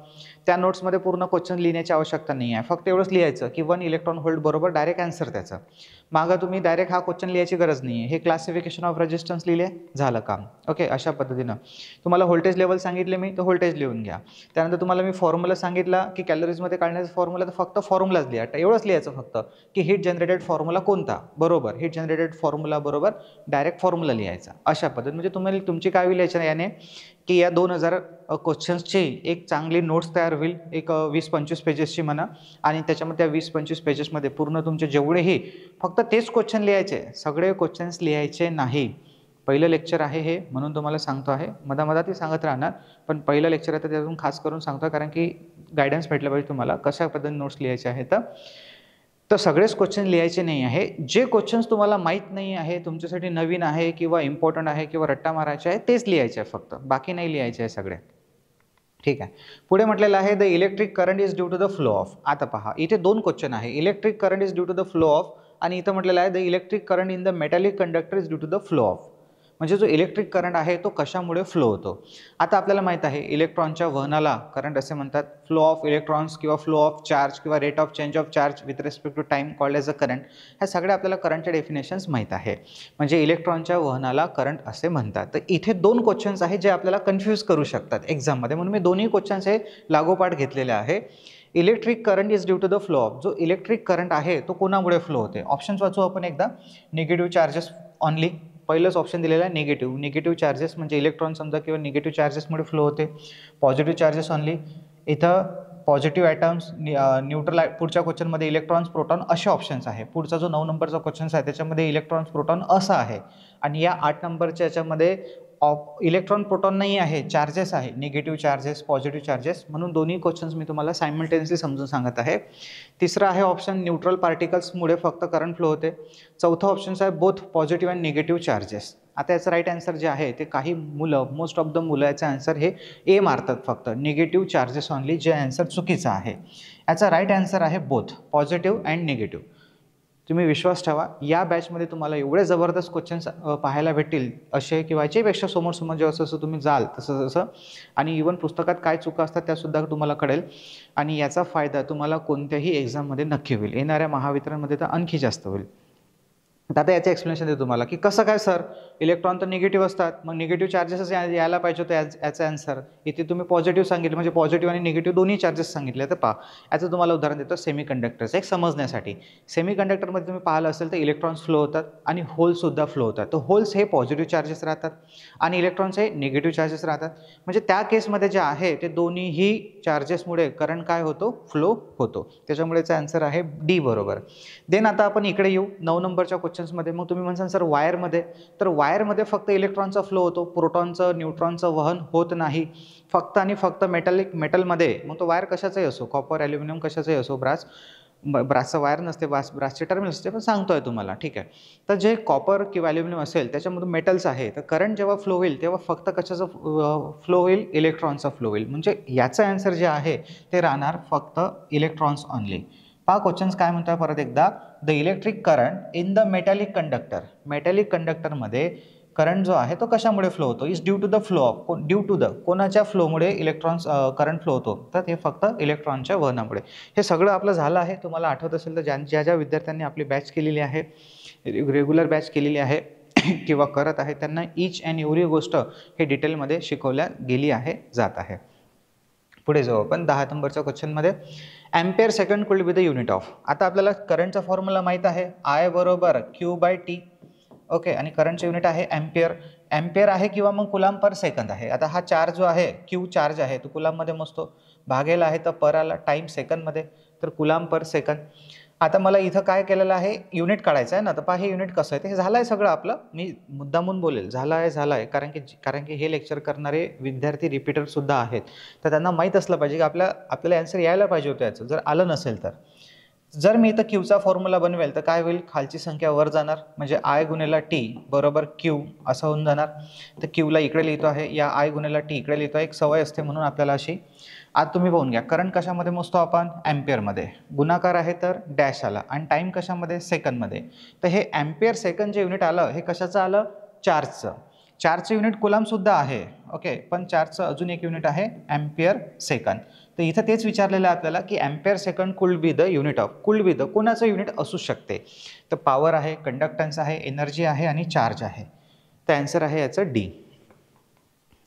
त्या नोट्समध्ये पूर्ण क्वेश्चन लिहिण्याची आवश्यकता नाही आहे, फक्त एवढंच लिहायचं की 1 इलेक्ट्रॉन व्होल्ट बरोबर डायरेक्ट आन्सर त्याचं. मागं तुम्ही डायरेक्ट हा क्वेश्चन लिहायची गरज नाही आहे, हे क्लासिफिकेशन ऑफ रेजिस्टन्स लिहिले झालं काम. ओके, अशा पद्धतीनं तुम्हाला व्होल्टेज लेवल सांगितले मी, तर व्होल्टेज लिहून घ्या. त्यानंतर तुम्हाला मी फॉर्म्युला सांगितला की कॅलरीजमध्ये काढण्याचा फॉर्म्युला, तर फक्त फॉर्म्युलाच लिहा, एवढंच लिहायचं फक्त की हीट जनरेटेड फॉर्म्युला कोणता, बरोबर हीट जनरेटेड फॉर्म्युला बरोबर डायरेक्ट फॉर्म्युला लिहायचा अशा पद्धतीने. म्हणजे तुम्हाला तुमची काय होईल याने की या 2000 क्वेश्चन्सची एक चांगली नोट्स तयार होईल, एक 20-25 पेजेसची म्हणा. आणि त्याच्यामध्ये त्या 20-25 पेजेसमध्ये पूर्ण तुमचे जेवढेही फक्त तेच क्वेश्चन लिहायचे, सगळे क्वेश्चन्स लिहायचे नाही. पहिलं लेक्चर आहे हे, म्हणून तुम्हाला सांगतो आहे. मधामधातही सांगत राहणार, पण पहिलं लेक्चर आहे तर त्यातून खास करून सांगतो, कारण की गायडन्स भेटलं पाहिजे तुम्हाला कशा पद्धतीने नोट्स लिहायचे आहेत. तर सगळेच क्वेश्चन लिहायचे नाही आहे. जे क्वेश्चन्स तुम्हाला माहीत नाही आहे, तुमच्यासाठी नवीन आहे किंवा इम्पॉर्टंट आहे किंवा रट्टा मारायचा आहे, तेच लिहायचे आहे फक्त, बाकी नाही लिहायचे आहे सगळे. ठीक आहे. पुढे म्हटलेलं आहे the electric current is due to the flow of. आता पहा, इथे 2 क्वेश्चन आहे. Electric current is due to the flow of, आणि इथं म्हटलेलं आहे the electric current in the metallic conductor is due to the flow of. म्हणजे जो इलेक्ट्रिक करंट आहे तो कशामुळे फ्लो होतो. आता आपल्याला माहित आहे इलेक्ट्रॉनच्या वहनाला करंट असे म्हणतात. फ्लो ऑफ इलेक्ट्रॉन्स किंवा फ्लो ऑफ चार्ज किंवा rate of change of charge with respect to time called as a current. ह्या सगळ्या आपल्याला करंटच्या डेफिनेशन्स माहीत आहे. म्हणजे इलेक्ट्रॉनच्या वहनाला करंट असे म्हणतात. तर इथे 2 क्वेश्चन्स आहे जे आपल्याला कन्फ्यूज करू शकतात एक्झाममध्ये, म्हणून मी दोन्ही क्वेश्चन्स हे लागोपाठ घेतलेले आहे. Electric current is due to the flow of. जो इलेक्ट्रिक करंट आहे तो कोणामुळे फ्लो होते. ऑप्शन्स वाचू आपण एकदा. Negative charges only. पहिलंच ऑप्शन दिलेलं आहे निगेटिव्ह चार्जेस, म्हणजे इलेक्ट्रॉन समजा किंवा निगेटिव्ह चार्जेसमुळे फ्लो होते. Positive charges only. इथं पॉझिटिव्ह ॲटम्स, न्यूट्रल. पुढच्या क्वेश्चनमध्ये इलेक्ट्रॉन्स प्रोटॉन असे ऑप्शन्स आहे. पुढचा जो 9 नंबरचा क्वेश्चन आहे त्याच्यामध्ये इलेक्ट्रॉन्स प्रोटॉन असा आहे. आणि या 8 नंबरच्या याच्यामध्ये इलेक्ट्रॉन प्रोटॉन नाही आहे, चार्जेस आहे, निगेटिव्ह चार्जेस, पॉझिटिव्ह चार्जेस. म्हणून दोन्ही क्वेश्चन्स मी तुम्हाला सायमल्टेनियसली समजून सांगत आहे. तिसरा आहे ऑप्शन न्यूट्रल पार्टिकल्समुळे फक्त करंट फ्लो होते. चौथा ऑप्शन आहे both positive and negative charges. आता याचं राईट आन्सर जे आहे ते काही मुलं, मोस्ट ऑफ द मुलं याचं आन्सर हे ए मारतात फक्त, निगेटिव्ह चार्जेस ऑनली, जे आन्सर चुकीचं आहे. याचा राईट आन्सर आहे बोथ पॉझिटिव्ह अँड निगेटिव्ह. तुम्ही विश्वास ठेवा, या बॅचमध्ये तुम्हाला एवढे जबरदस्त क्वेश्चन्स पाहायला भेटतील असे, किंवा याच्यापेक्षा समोर जेव्हा जसं तुम्ही जाल तसं आणि इव्हन पुस्तकात काय चुका असतात त्यासुद्धा तुम्हाला कळेल. आणि याचा फायदा तुम्हाला कोणत्याही एक्झाममध्ये नक्की होईल. येणाऱ्या महावितरणमध्ये तर आणखी जास्त होईल. आता याचं एक्सप्लेनेशन देतो तुम्हाला की कसं काय सर, इलेक्ट्रॉन तर निगेटिव्ह असतात, मग निगेटिव्ह चार्जेसच यायला पाहिजे होतं याचं आन्सर. इथे तुम्ही पॉझिटिव्ह सांगितलं, म्हणजे पॉझिटिव्ह आणि निगेटिव्ह दोन्ही चार्जेस सांगितले. तर पहा, याचं तुम्हाला उदाहरण देतो सेमी कंडक्टरचं एक समजण्यासाठी. सेमी कंडक्टरमध्ये तुम्ही पाहिलं असेल तर इलेक्ट्रॉन्स फ्लो होतात आणि होल्ससुद्धा फ्लो होतात. तर होल्स हे पॉझिटिव्ह चार्जेस राहतात आणि इलेक्ट्रॉन्स हे निगेटिव्ह चार्जेस राहतात. म्हणजे त्या केसमध्ये जे आहे ते दोन्हीही चार्जेसमुळे करंट काय होतो, फ्लो होतो. त्याच्यामुळेचा आन्सर आहे डी बरोबर. देन आता आपण इकडे येऊ 9 नंबरच्या क्वेश्चन्समध्ये. मग तुम्ही म्हणसाल सर वायरमध्ये, तर वायरमध्ये फक्त इलेक्ट्रॉनचा फ्लो होतो, प्रोटॉनचं न्यूट्रॉनचं वहन होत नाही. फक्त आणि फक्त मेटलमध्ये, मग तो वायर कशाचाही असो, कॉपर, ॲल्युमिनियम कशाचाही असो, ब्रासचं वायर नसते, ब्रासचे टर्मिनल असते, पण सांगतोय तुम्हाला, ठीक आहे. तर जे कॉपर किंवा ॲल्युमिनियम असेल त्याच्यामधून मेटल्स आहे, तर करंट जेव्हा फ्लो होईल तेव्हा फक्त कशाचं फ्लो होईल, इलेक्ट्रॉनचा फ्लो होईल. म्हणजे याचं आन्सर जे आहे ते राहणार फक्त इलेक्ट्रॉन्स ऑनली. पहा क्वेश्चन्स काय म्हणतोय परत एकदा. The electric current in the metallic conductor. Metallic कंडक्टरमध्ये करंट जो आहे तो कशामुळे फ्लो होतो, is due to the flow of. Due to the कोणाच्या फ्लोमुळे इलेक्ट्रॉन्स करंट फ्लो होतो, तर ते फक्त इलेक्ट्रॉनच्या वहनामुळे. हे सगळं आपलं झालं आहे. तुम्हाला आठवत असेल तर ज्या विद्यार्थ्यांनी आपली बॅच केलेली आहे, रेग्युलर बॅच केलेली आहे किंवा करत आहे, त्यांना ईच अँड एव्हरी गोष्ट हे डिटेलमध्ये शिकवल्या गेली आहे, जात आहे. पुढे जाऊ आपण 10 नंबरच्या क्वेश्चनमध्ये. Ampere second could be the unit of. आता आपल्याला करंटचा फॉर्म्युला माहीत आहे, I बरोबर Q/T. ओके, आणि करंटचे युनिट आहे एम्पियर आहे किंवा मग कुलाम पर सेकंद आहे. आता हा चार्ज जो आहे Q चार्ज आहे तो कुलाममध्ये मोजतो, भागेला आहे तर पर आला, टाईम सेकंदमध्ये, तर कुलाम पर सेकंद. आता मला इथं काय केलेलं आहे, युनिट काढायचं आहे ना. तर पहा हे युनिट कसं आहे, ते हे झालं आहे सगळं आपलं. मी मुद्दामून बोलेल झालं आहे, कारण की हे लेक्चर करणारे विद्यार्थी रिपीटरसुद्धा आहेत. तर त्यांना माहीत असलं पाहिजे की आपल्याला ॲन्सर यायला पाहिजे होतं याचं. जर आलं नसेल तर, जर मी इथं क्यूचा फॉर्म्युला बनवेल तर काय होईल, खालची संख्या वर जाणार, म्हणजे I गुणिला T बरोबर Q असं होऊन जाणार. तर Qला इकडे लिहितो आहे, या I गुणिला T इकडे लिहितो आहे. एक सवय असते म्हणून आपल्याला अशी. आज तुम्ही पाहून घ्या, करंट कशामध्ये मोजतो आपण, ॲम्पियरमध्ये. गुणाकार आहे तर डॅश आला, आणि टाईम कशामध्ये, सेकंदमध्ये. तर हे ॲम्पियर सेकंड जे युनिट आलं हे कशाचं आलं, चार्जचं युनिट कुलामसुद्धा आहे. ओके, पण चार्जचं अजून एक युनिट आहे ॲम्पियर सेकंड. तर इथं तेच विचारलेलं आहे आपल्याला की ampere second could be the unit of. Cooled be the कोणाचं युनिट असू शकते, तर पॉवर आहे, कंडक्टन्स आहे, एनर्जी आहे आणि चार्ज आहे. तर आन्सर आहे याचं डी.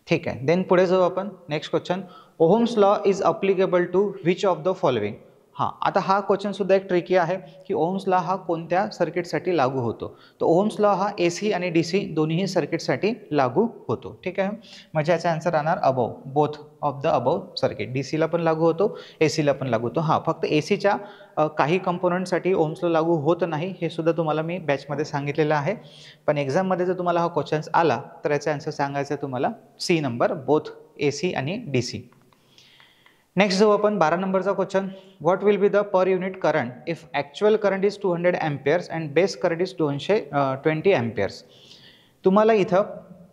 ठीक आहे. देन पुढे जाऊ आपण next question. Ohm's law is applicable to which of the following. हां, आता हा क्वेश्चनसुद्धा एक ट्रिकी आहे की ओम्स लॉ हा कोणत्या सर्किटसाठी लागू होतो. तर ओम्स लॉ हा AC आणि DC दोन्ही सर्किटसाठी लागू होतो. ठीक आहे. म्हणजे याचा आन्सर राहणार above, both of the above circuit. DCला पण लागू होतो, ACला पण लागू होतो. हां, फक्त ACच्या काही कंपोनंटसाठी ओम्स लॉ लागू होत नाही, हे सुद्धा तुम्हाला मी बॅचमध्ये सांगितलेलं आहे. पण एक्झाममध्ये जर तुम्हाला हा क्वेश्चन्स आला तर याचा आन्सर सांगायचा आहे तुम्हाला C नंबर, बोथ AC आणि DC. नेक्स्ट जाऊ आपण 12 नंबरचा question. What will be the per unit current if actual current is 200 amperes and base current is 220 amperes. तुम्हाला इथं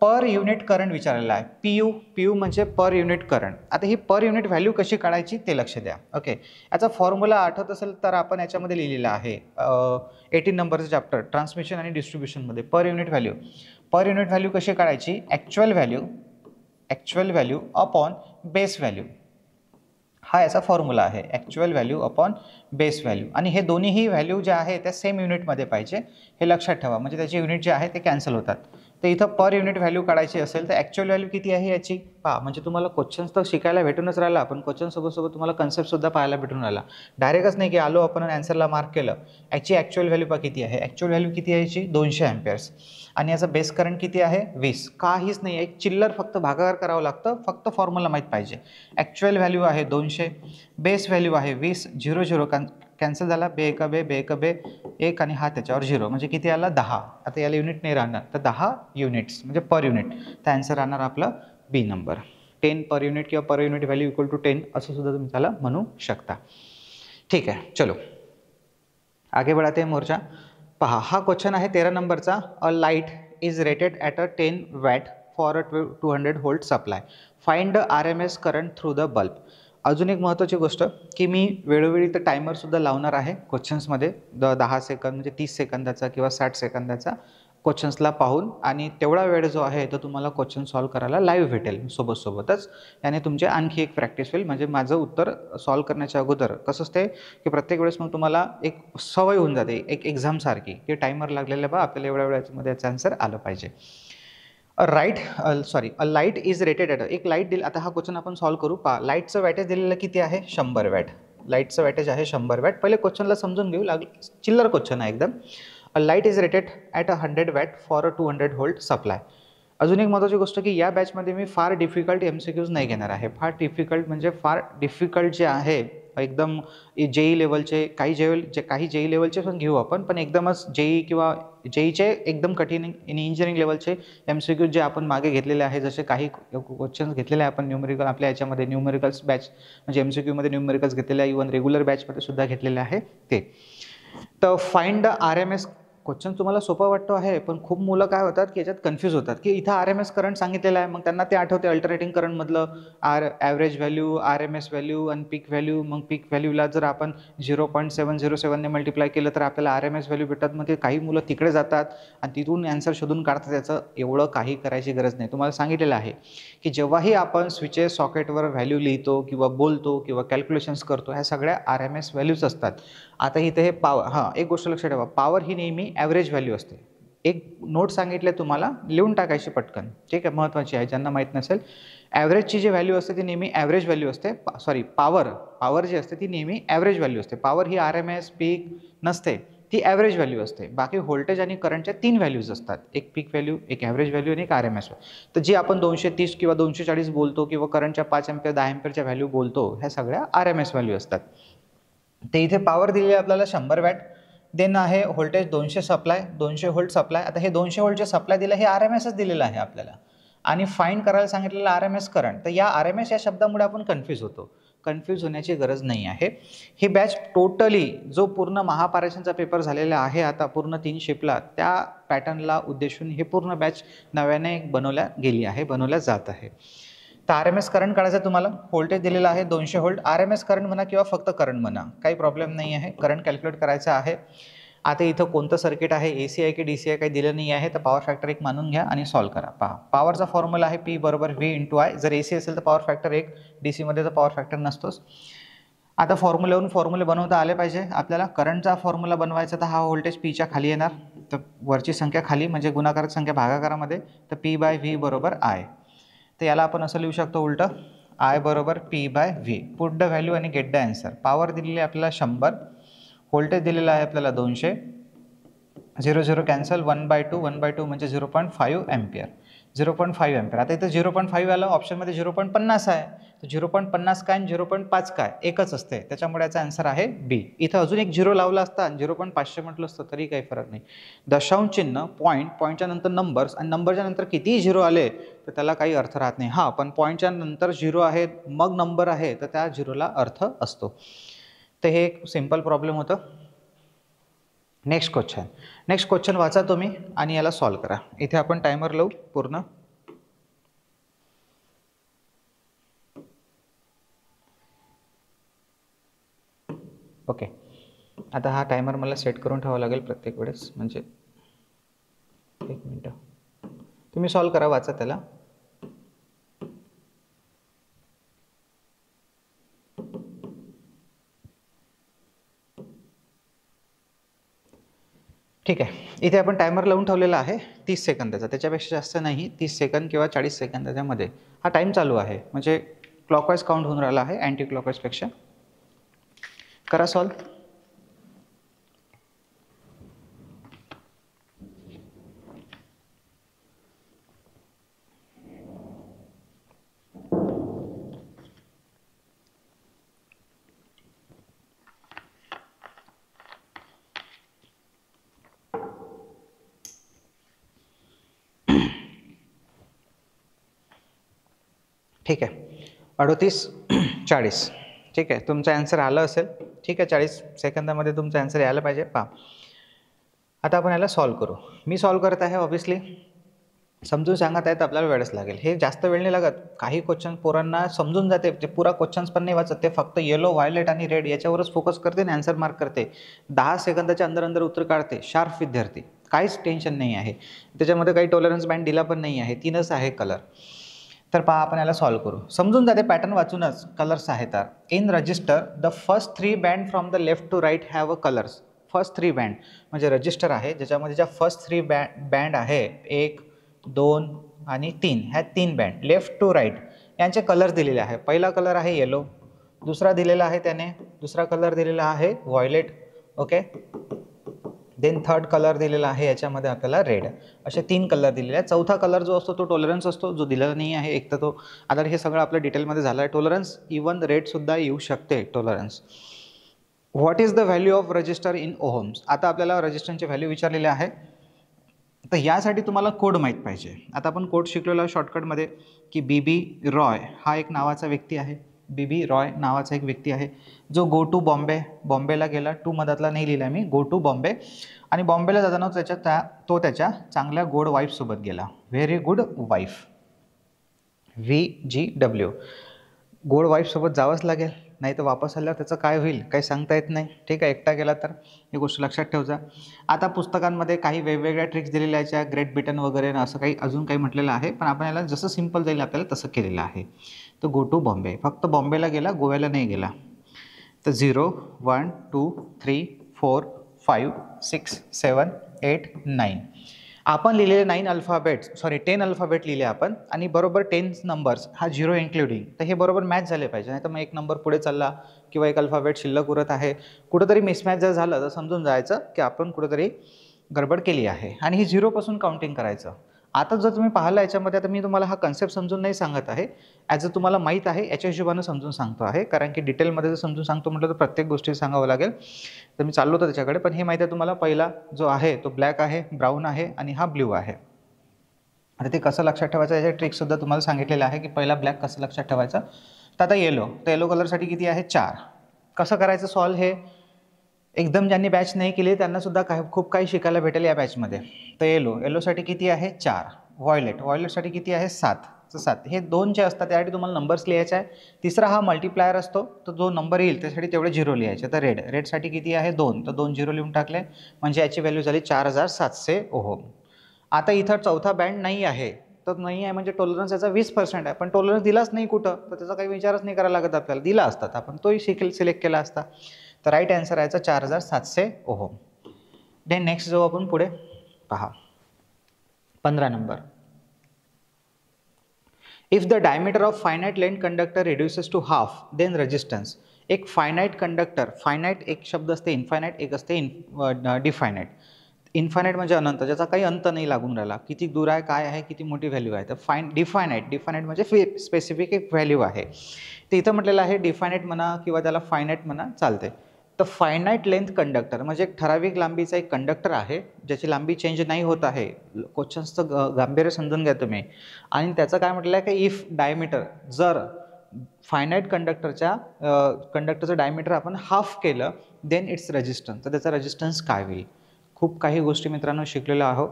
पर युनिट करंट विचारलेला आहे. PU म्हणजे पर युनिट करंट. आता ही पर युनिट व्हॅल्यू कशी काढायची ते लक्ष द्या. ओके, याचा फॉर्म्युला आठवत असेल तर आपण याच्यामध्ये लिहिलेला आहे 18 नंबरचं चॅप्टर ट्रान्समिशन आणि डिस्ट्रीब्युशनमध्ये. पर युनिट व्हॅल्यू कशी काढायची? Actual value upon base value, हा याचा फॉर्म्युला आहे. Actual value upon base value, आणि हे दोन्हीही व्हॅल्यू ज्या आहे त्या सेम युनिटमध्ये पाहिजे, हे लक्षात ठेवा. म्हणजे त्याचे युनिट जे आहे ते कॅन्सल होतात. तर इथं पर युनिट व्हॅल्यू काढायची असेल तर ॲक्च्युअल व्हॅल्यू किती आहे याची पहा. म्हणजे तुम्हाला क्वेश्चन्स तर शिकायला भेटूनच राहिला, पण क्वेश्चन सोबत तुम्हाला कन्सेप्टसुद्धा पाहायला भेटून राहिला. डायरेक्टच नाही की आलो आपण आन्सरला मार्क केलं. याची ॲक्च्युअल व्हॅल्यू पहा किती आहे. ॲक्च्युअल व्हॅल्यू किती आहे याची? 200 अँपियर्स. आणि याचा बेस करंट किती आहे? 20. काहीच नाही, एक चिल्लर फक्त भागाकार करावं लागतं, फक्त फॉर्म्युला माहीत पाहिजे. ॲक्च्युअल व्हॅल्यू आहे 200, बेस व्हॅल्यू आहे 20, 0 कॅन्सल झाला, बे एका बे 1 आणि हा त्याच्यावर 0, म्हणजे किती आला? 10. आता याला युनिट नाही राहणार, तर 10 युनिट्स म्हणजे पर युनिट. तर आन्सर राहणार आपलं B नंबर. 10 पर युनिट किंवा per unit value equal to 10 असं सुद्धा तुम्ही त्याला म्हणू शकता. ठीक आहे, चलो आगे बढ़ाते हैं मोर्चा. पहा, हा क्वेश्चन आहे 13 नंबरचा. A light is rated at a 10 watt for a 200 volt supply. Find the RMS current through the bulb. अजून एक महत्त्वाची गोष्ट की मी वेळोवेळी तर टायमरसुद्धा लावणार आहे क्वेश्चन्समध्ये. 10 सेकंद म्हणजे 30 सेकंदाचा किंवा 60 सेकंदाचा क्वेश्चन्सला पाहून, आणि तेवढा वेळ जो आहे तो तुम्हाला क्वेश्चन सॉल्व करायला लाईव्ह भेटेल सोबतच. याने तुमची आणखी एक प्रॅक्टिस होईल. म्हणजे माझं उत्तर सॉल्व करण्याच्या अगोदर कसं असते की प्रत्येक वेळेस मग तुम्हाला एक सवय होऊन जाते, एक एक्झामसारखी, की टायमर लागलेलं बा आपल्याला एवढ्या वेळामध्ये याचं आन्सर आलं पाहिजे. अ लाईट इज रेटेड ॲट, एक लाईट दिली. आता हा क्वेश्चन आपण सॉल्व करू. पहा, लाईटचं वॅटेज दिलेलं किती आहे? 100 वॅट. लाईटचं वॅटेज आहे 100 वॅट. पहिले क्वेश्चनला समजून घेऊ. चिल्लर क्वेश्चन आहे एकदम. A light is rated at 100 watt for a 200 volt supply. अजून एक महत्त्वाची गोष्ट की या बॅचमध्ये मी फार डिफिकल्ट MCQज नाही घेणार आहे. फार डिफिकल्ट जे आहे एकदम JEE लेवलचे, काही JEE लेवलचे पण घेऊ आपण, पण एकदमच JEE किंवा JEEचे एकदम कठीण इंजिनिअरिंग लेवलचे MCQज जे आपण मागे घेतलेले आहे, जसे काही क्वेश्चन्स घेतलेले आहे आपण न्यूमेरिकल आपल्या याच्यामध्ये न्यूमेरिकल्स बॅच म्हणजे MCQमध्ये न्यूमेरिकल्स घेतलेले आहे, इव्हन रेग्युलर बॅचमध्ये सुद्धा घेतलेले आहे ते. तर फाइंड द RMS. क्वेश्चन तुम्हाला सोपा वाटतो आहे, पण खूप मुलं काय होतात की याच्यात कन्फ्यूज होतात की इथं RMS करंट सांगितलेलं आहे, मग त्यांना ते आठवते अल्टरनेटिंग करंटमधलं ॲव्हरेज व्हॅल्यू, RMS व्हॅल्यू आणि पीक व्हॅल्यू. मग पीक व्हॅल्यूला जर आपण 0.707ने मल्टिप्लाय केलं तर आपल्याला RMS व्हॅल्यू भेटतात. मग ते काही मुलं तिकडे जातात आणि तिथून ॲन्सर शोधून काढतात. त्याचं एवढं काही करायची गरज नाही. तुम्हाला सांगितलेलं आहे की जेव्हाही आपण स्विचेस सॉकेटवर व्हॅल्यू लिहितो किंवा बोलतो किंवा कॅल्क्युलेशन्स करतो, ह्या सगळ्या RMS व्हॅल्यूज असतात. आता इथे हे एक गोष्ट लक्षात ठेवा, पॉवर ही नेहमी ॲव्हरेज व्हॅल्यू असते. एक नोट सांगितले तुम्हाला, लिहून टाकायची पटकन. ठीक आहे, महत्त्वाची आहे ज्यांना माहीत नसेल. ॲव्हरेजची जी व्हॅल्यू असते ती नेहमी ॲव्हरेज व्हॅल्यू असते. पॉवर जी असते ती नेहमी ॲव्हरेज व्हॅल्यू असते. पॉवर ही RMS पीक नसते, ती ॲव्हरेज व्हॅल्यू असते. बाकी व्होल्टेज आणि करंटच्या 3 व्हॅल्यूज असतात, एक पीक व्हॅल्यू, एक ॲव्हरेज व्हॅल्यू आणि एक RMS. तर जी आपण 230 किंवा 240 बोलतो किंवा करंटच्या 5 अँपिअर 10 अँपिअरच्या व्हॅल्यू बोलतो, ह्या सगळ्या RMS व्हॅल्यू असतात. ते इथे पॉवर दिली आहे आपल्याला 100 वॅट. देन आहे व्होल्टेज 200 व्होल्ट सप्लाय. आता हे 200 व्होल्टचे सप्लाय दिलं, हे RMSच दिलेलं आहे आपल्याला. आणि फाइंड करायला सांगितलेलं RMS करंट. तर या RMS या शब्दामुळे आपण कन्फ्यूज होतो. कन्फ्यूज होण्याची गरज नाही आहे. ही बॅच टोटली जो पूर्ण महापारेषणचा पेपर झालेला आहे आता पूर्ण 3 शिफ्टला, त्या पॅटर्नला उद्देशून हे पूर्ण बॅच नव्याने बनवल्या जात आहे. तर RMS करंट काढायचं तुम्हाला. व्होल्टेज दिलेला आहे 200 व्होल्ट. RMS करंट म्हणा किंवा फक्त करंट म्हणा, काही प्रॉब्लेम नाही आहे. करंट कॅल्क्युलेट करायचं आहे. आता इथं कोणतं सर्किट आहे, AC आहे की DC आहे काही दिलं नाही आहे, तर पॉवर फॅक्टर 1 मानून घ्या आणि सॉल्व करा. पहा, पॉवरचा फॉर्म्युला आहे P बरोबर V × I. जर AC असेल तर पॉवर फॅक्टर 1, DCमध्ये तर पॉवर फॅक्टर नसतोच. आता फॉर्म्युले बनवता आले पाहिजे आपल्याला. करंटचा फॉर्म्युला बनवायचा तर हा व्होल्टेज Pच्या खाली येणार, तर वरची संख्या खाली म्हणजे गुणाकाराची संख्या भागाकारामध्ये, तर P/V = I. तर याला आपण असं लिहू शकतो उलटं, I बरोबर P/V. पुट द व्हॅल्यू आणि गेट द आन्सर. पॉवर दिलेली आहे आपल्याला 100, व्होल्टेज दिलेला आहे आपल्याला 200, 0 0 कॅन्सल, 1/2 1/2 म्हणजे 0.5 एम्पियर. 0.5 एम्पियर. आता इथं 0.5 आलं, ऑप्शनमध्ये 0.50 आहे. तर 0.50 काय आणि 0.5 काय एकच असते, त्याच्यामुळे याचा आन्सर आहे बी. इथं अजून एक 0 लावला असता आणि 0.500 म्हटलं असतं तरी काही फरक नाही. दशांश चिन्ह, पॉईंटच्या नंतर नंबर्स आणि नंबरच्या नंतर कितीही 0 आले तर त्याला काही अर्थ राहत नाही. हां, पण पॉईंटच्या नंतर 0 आहे मग नंबर आहे तर त्या 0ला अर्थ असतो. तर हे एक सिंपल प्रॉब्लेम होतं. नेक्स्ट क्वेश्चन वाचा तुम्ही आणि याला सॉल्व करा. इथे आपण टायमर लावू पूर्ण. ओके, आता हा टायमर मला सेट करून ठेवावा लागेल प्रत्येक वेळेस, म्हणजे 1 मिनिट. तुम्ही सॉल्व करा, वाचा त्याला. ठीक आहे, इथे आपण टायमर लावून ठेवलेला आहे 30 सेकंदाचा, त्याच्यापेक्षा जास्त नाही. 30 सेकंद किंवा 40 सेकंदाच्या मध्ये हा टाईम चालू आहे, म्हणजे क्लॉकवाईज काउंट होऊन राहिला आहे अँटी क्लॉकवाईजपेक्षा. करा सॉल्व. ठीक आहे, 38 40. ठीक आहे, तुमचा आन्सर आलं असेल. ठीक आहे, 40 सेकंदामध्ये तुमचा आन्सर यायला पाहिजे. पहा, आता आपण याला सॉल्व करू. मी सॉल्व करत आहे, ऑब्व्हियसली समजून सांगत आहे तर आपल्याला वेळच लागेल. हे जास्त वेळ नाही लागत. काही क्वेश्चन पोरांना समजून जाते, ते पुरा क्वेश्चन्स पण नाही वाचत, ते फक्त येलो, व्हायलेट आणि रेड याच्यावरच फोकस करते आणि आन्सर मार्क करते. 10 सेकंदाच्या अंदर उत्तर काढते. शार्प विद्यार्थी, काहीच टेन्शन नाही आहे. त्याच्यामध्ये काही टॉलरन्स बँड दिला पण नाही आहे, 3च आहे कलर. तर पहा, आपण याला सॉल्व करू. समजून जाते पॅटर्न वाचूनच. कलर्स आहे तर in resistor the first 3 band from the left to right have a colours. First 3 band म्हणजे रजिस्टर आहे ज्याच्यामध्ये ज्या फर्स्ट 3 बँड आहे 1 2 आणि 3, ह्या 3 बँड लेफ्ट टू राईट यांचे कलर दिलेले आहे. पहिला कलर आहे येलो, दुसरा दिलेला आहे त्याने, दुसरा कलर दिलेला आहे violet. Okay, then third colour दिलेला आहे याच्यामध्ये आपल्याला रेड. असे 3 कलर दिलेले आहेत. चौथा कलर जो असतो तो टॉलरन्स असतो, जो दिलेला नाही आहे. एक तर तो, आता हे सगळं आपल्या डिटेलमध्ये झालं आहे. टॉलरन्स इवन रेडसुद्धा येऊ शकते tolerance. What is the value of resistor in ohms. आता आपल्याला रजिस्टरचे व्हॅल्यू विचारलेले आहे, तर यासाठी तुम्हाला कोड माहीत पाहिजे. आता आपण कोड शिकलेलो आहे शॉर्टकटमध्ये की बीबी रॉय हा एक नावाचा व्यक्ती आहे. बीबी रॉय नावाचा एक व्यक्ती आहे जो गो टू बॉम्बे, बॉम्बेला गेला. टू मधातला नाही लिहिला मी, गो टू बॉम्बे. आणि बॉम्बेला जाताना तो त्याच्या चांगल्या गोड वाईफसोबत गेला. Very good wife, VGW. गोड वाईफसोबत जावंच लागेल, नाही तर वापस आल्यावर त्याचं काय होईल काही सांगता येत नाही. ठीक आहे, एकटा गेला तर ही गोष्ट लक्षात ठेवजा. आता पुस्तकांमध्ये काही वेगवेगळ्या ट्रिक्स दिलेल्या आहेत, ग्रेट ब्रिटन वगैरे असं काही अजून काही म्हटलेलं आहे, पण आपण याला जसं सिम्पल जाईल आपल्याला तसं केलेलं आहे. तर गो टू बॉम्बे, फक्त बॉम्बेला गेला, गोव्याला नाही गेला. तर 0 1 2 3 4 5 6 7 8 9 आपण लिहिलेले 9 अल्फाबेट्स, सॉरी 10 अल्फाबेट लिहिले आपण, आणि बरोबर 10 नंबर्स हा 0 इन्क्लुडिंग. तर हे बरोबर मॅच झाले पाहिजे, नाही तर मग एक नंबर पुढे चालला किंवा एक अल्फाबेट शिल्लक उरत आहे. कुठंतरी मिसमॅच जर झालं तर समजून जायचं की आपण कुठंतरी गडबड केली आहे, आणि ही 0पासून काउंटिंग करायचं. आता जर तुम्ही पाहिलं याच्यामध्ये, आता मी तुम्हाला हा कन्सेप्ट समजून नाही सांगत आहे, ॲज अ तुम्हाला माहीत आहे याच्या हिशोबानं समजून सांगतो आहे, कारण की डिटेलमध्ये जर समजून सांगतो म्हटलं तर प्रत्येक गोष्टी सांगावं लागेल. तर मी चाललो होतो त्याच्याकडे, पण हे माहिती आहे तुम्हाला, पहिला जो आहे तो ब्लॅक आहे, ब्राऊन आहे आणि हा ब्ल्यू आहे. आता ते कसं लक्षात ठेवायचं याचे ट्रिकसुद्धा तुम्हाला सांगितलेलं आहे की पहिला ब्लॅक कसं लक्षात ठेवायचं. तर आता येलो, तर येलो कलरसाठी किती आहे 4. कसं करायचं सॉल्व हे, एकदम ज्यांनी बॅच नाही केली त्यांनासुद्धा खूप काही शिकायला भेटेल या बॅचमध्ये. तर येलोसाठी किती आहे 4. व्हायलेटसाठी किती आहे 7. तर 7 हे 2 जे असतात त्यासाठी तुम्हाला नंबर्स लिहायचे आहे. तिसरा हा मल्टिप्लायर असतो, तर जो नंबर येईल त्यासाठी तेवढे 0 लिहायचे. तर रेडसाठी किती आहे 2, तर 2 0 लिहून टाकले, म्हणजे याची व्हॅल्यू झाली 4700 ओहम. आता इथं चौथा बँड नाही आहे, तर नाही आहे म्हणजे टॉलरन्स याचा 20% आहे, पण टॉलरन्स दिलाच नाही कुठं, तर त्याचा काही विचारच नाही करायला लागत आपल्याला. दिला असतात आपण तोही सिलेक्ट केला असता. तर राईट आन्सर याचा 4700 ओहम. देन नेक्स्ट जाऊ आपण पुढे. पहा 15 number. If the diameter of finite length conductor reduces to half then resistance. एक फायनाइट कंडक्टर, फायनाइट एक शब्द असते इन्फायनाइट, एक असते डिफायनाइट. इन्फायनाइट म्हणजे अनंत, ज्याचा काही अंत नाही लागून राहिला, किती दूर आहे, काय आहे, किती मोठी व्हॅल्यू आहे. तर डिफायनाइट, डिफायनाइट म्हणजे स्पेसिफिक एक व्हॅल्यू आहे. तर इथं म्हटलेलं आहे डिफायनाइट म्हणा किंवा त्याला फायनाइट म्हणा चालते. तर फायनाइट लेंथ कंडक्टर म्हणजे एक ठराविक लांबीचा एक कंडक्टर आहे ज्याची लांबी चेंज नाही होत आहे. क्वेश्चन्सचं गांभीर्य समजून घ्या तुम्ही. आणि त्याचं काय म्हटलं आहे की इफ डायमीटर, जर फायनाइट कंडक्टरचं डायमीटर आपण हाफ केलं देन इट्स रेजिस्टन्स, तर त्याचा रेजिस्टन्स काय होईल. खूप काही गोष्टी मित्रांनो शिकलेलो आहोत.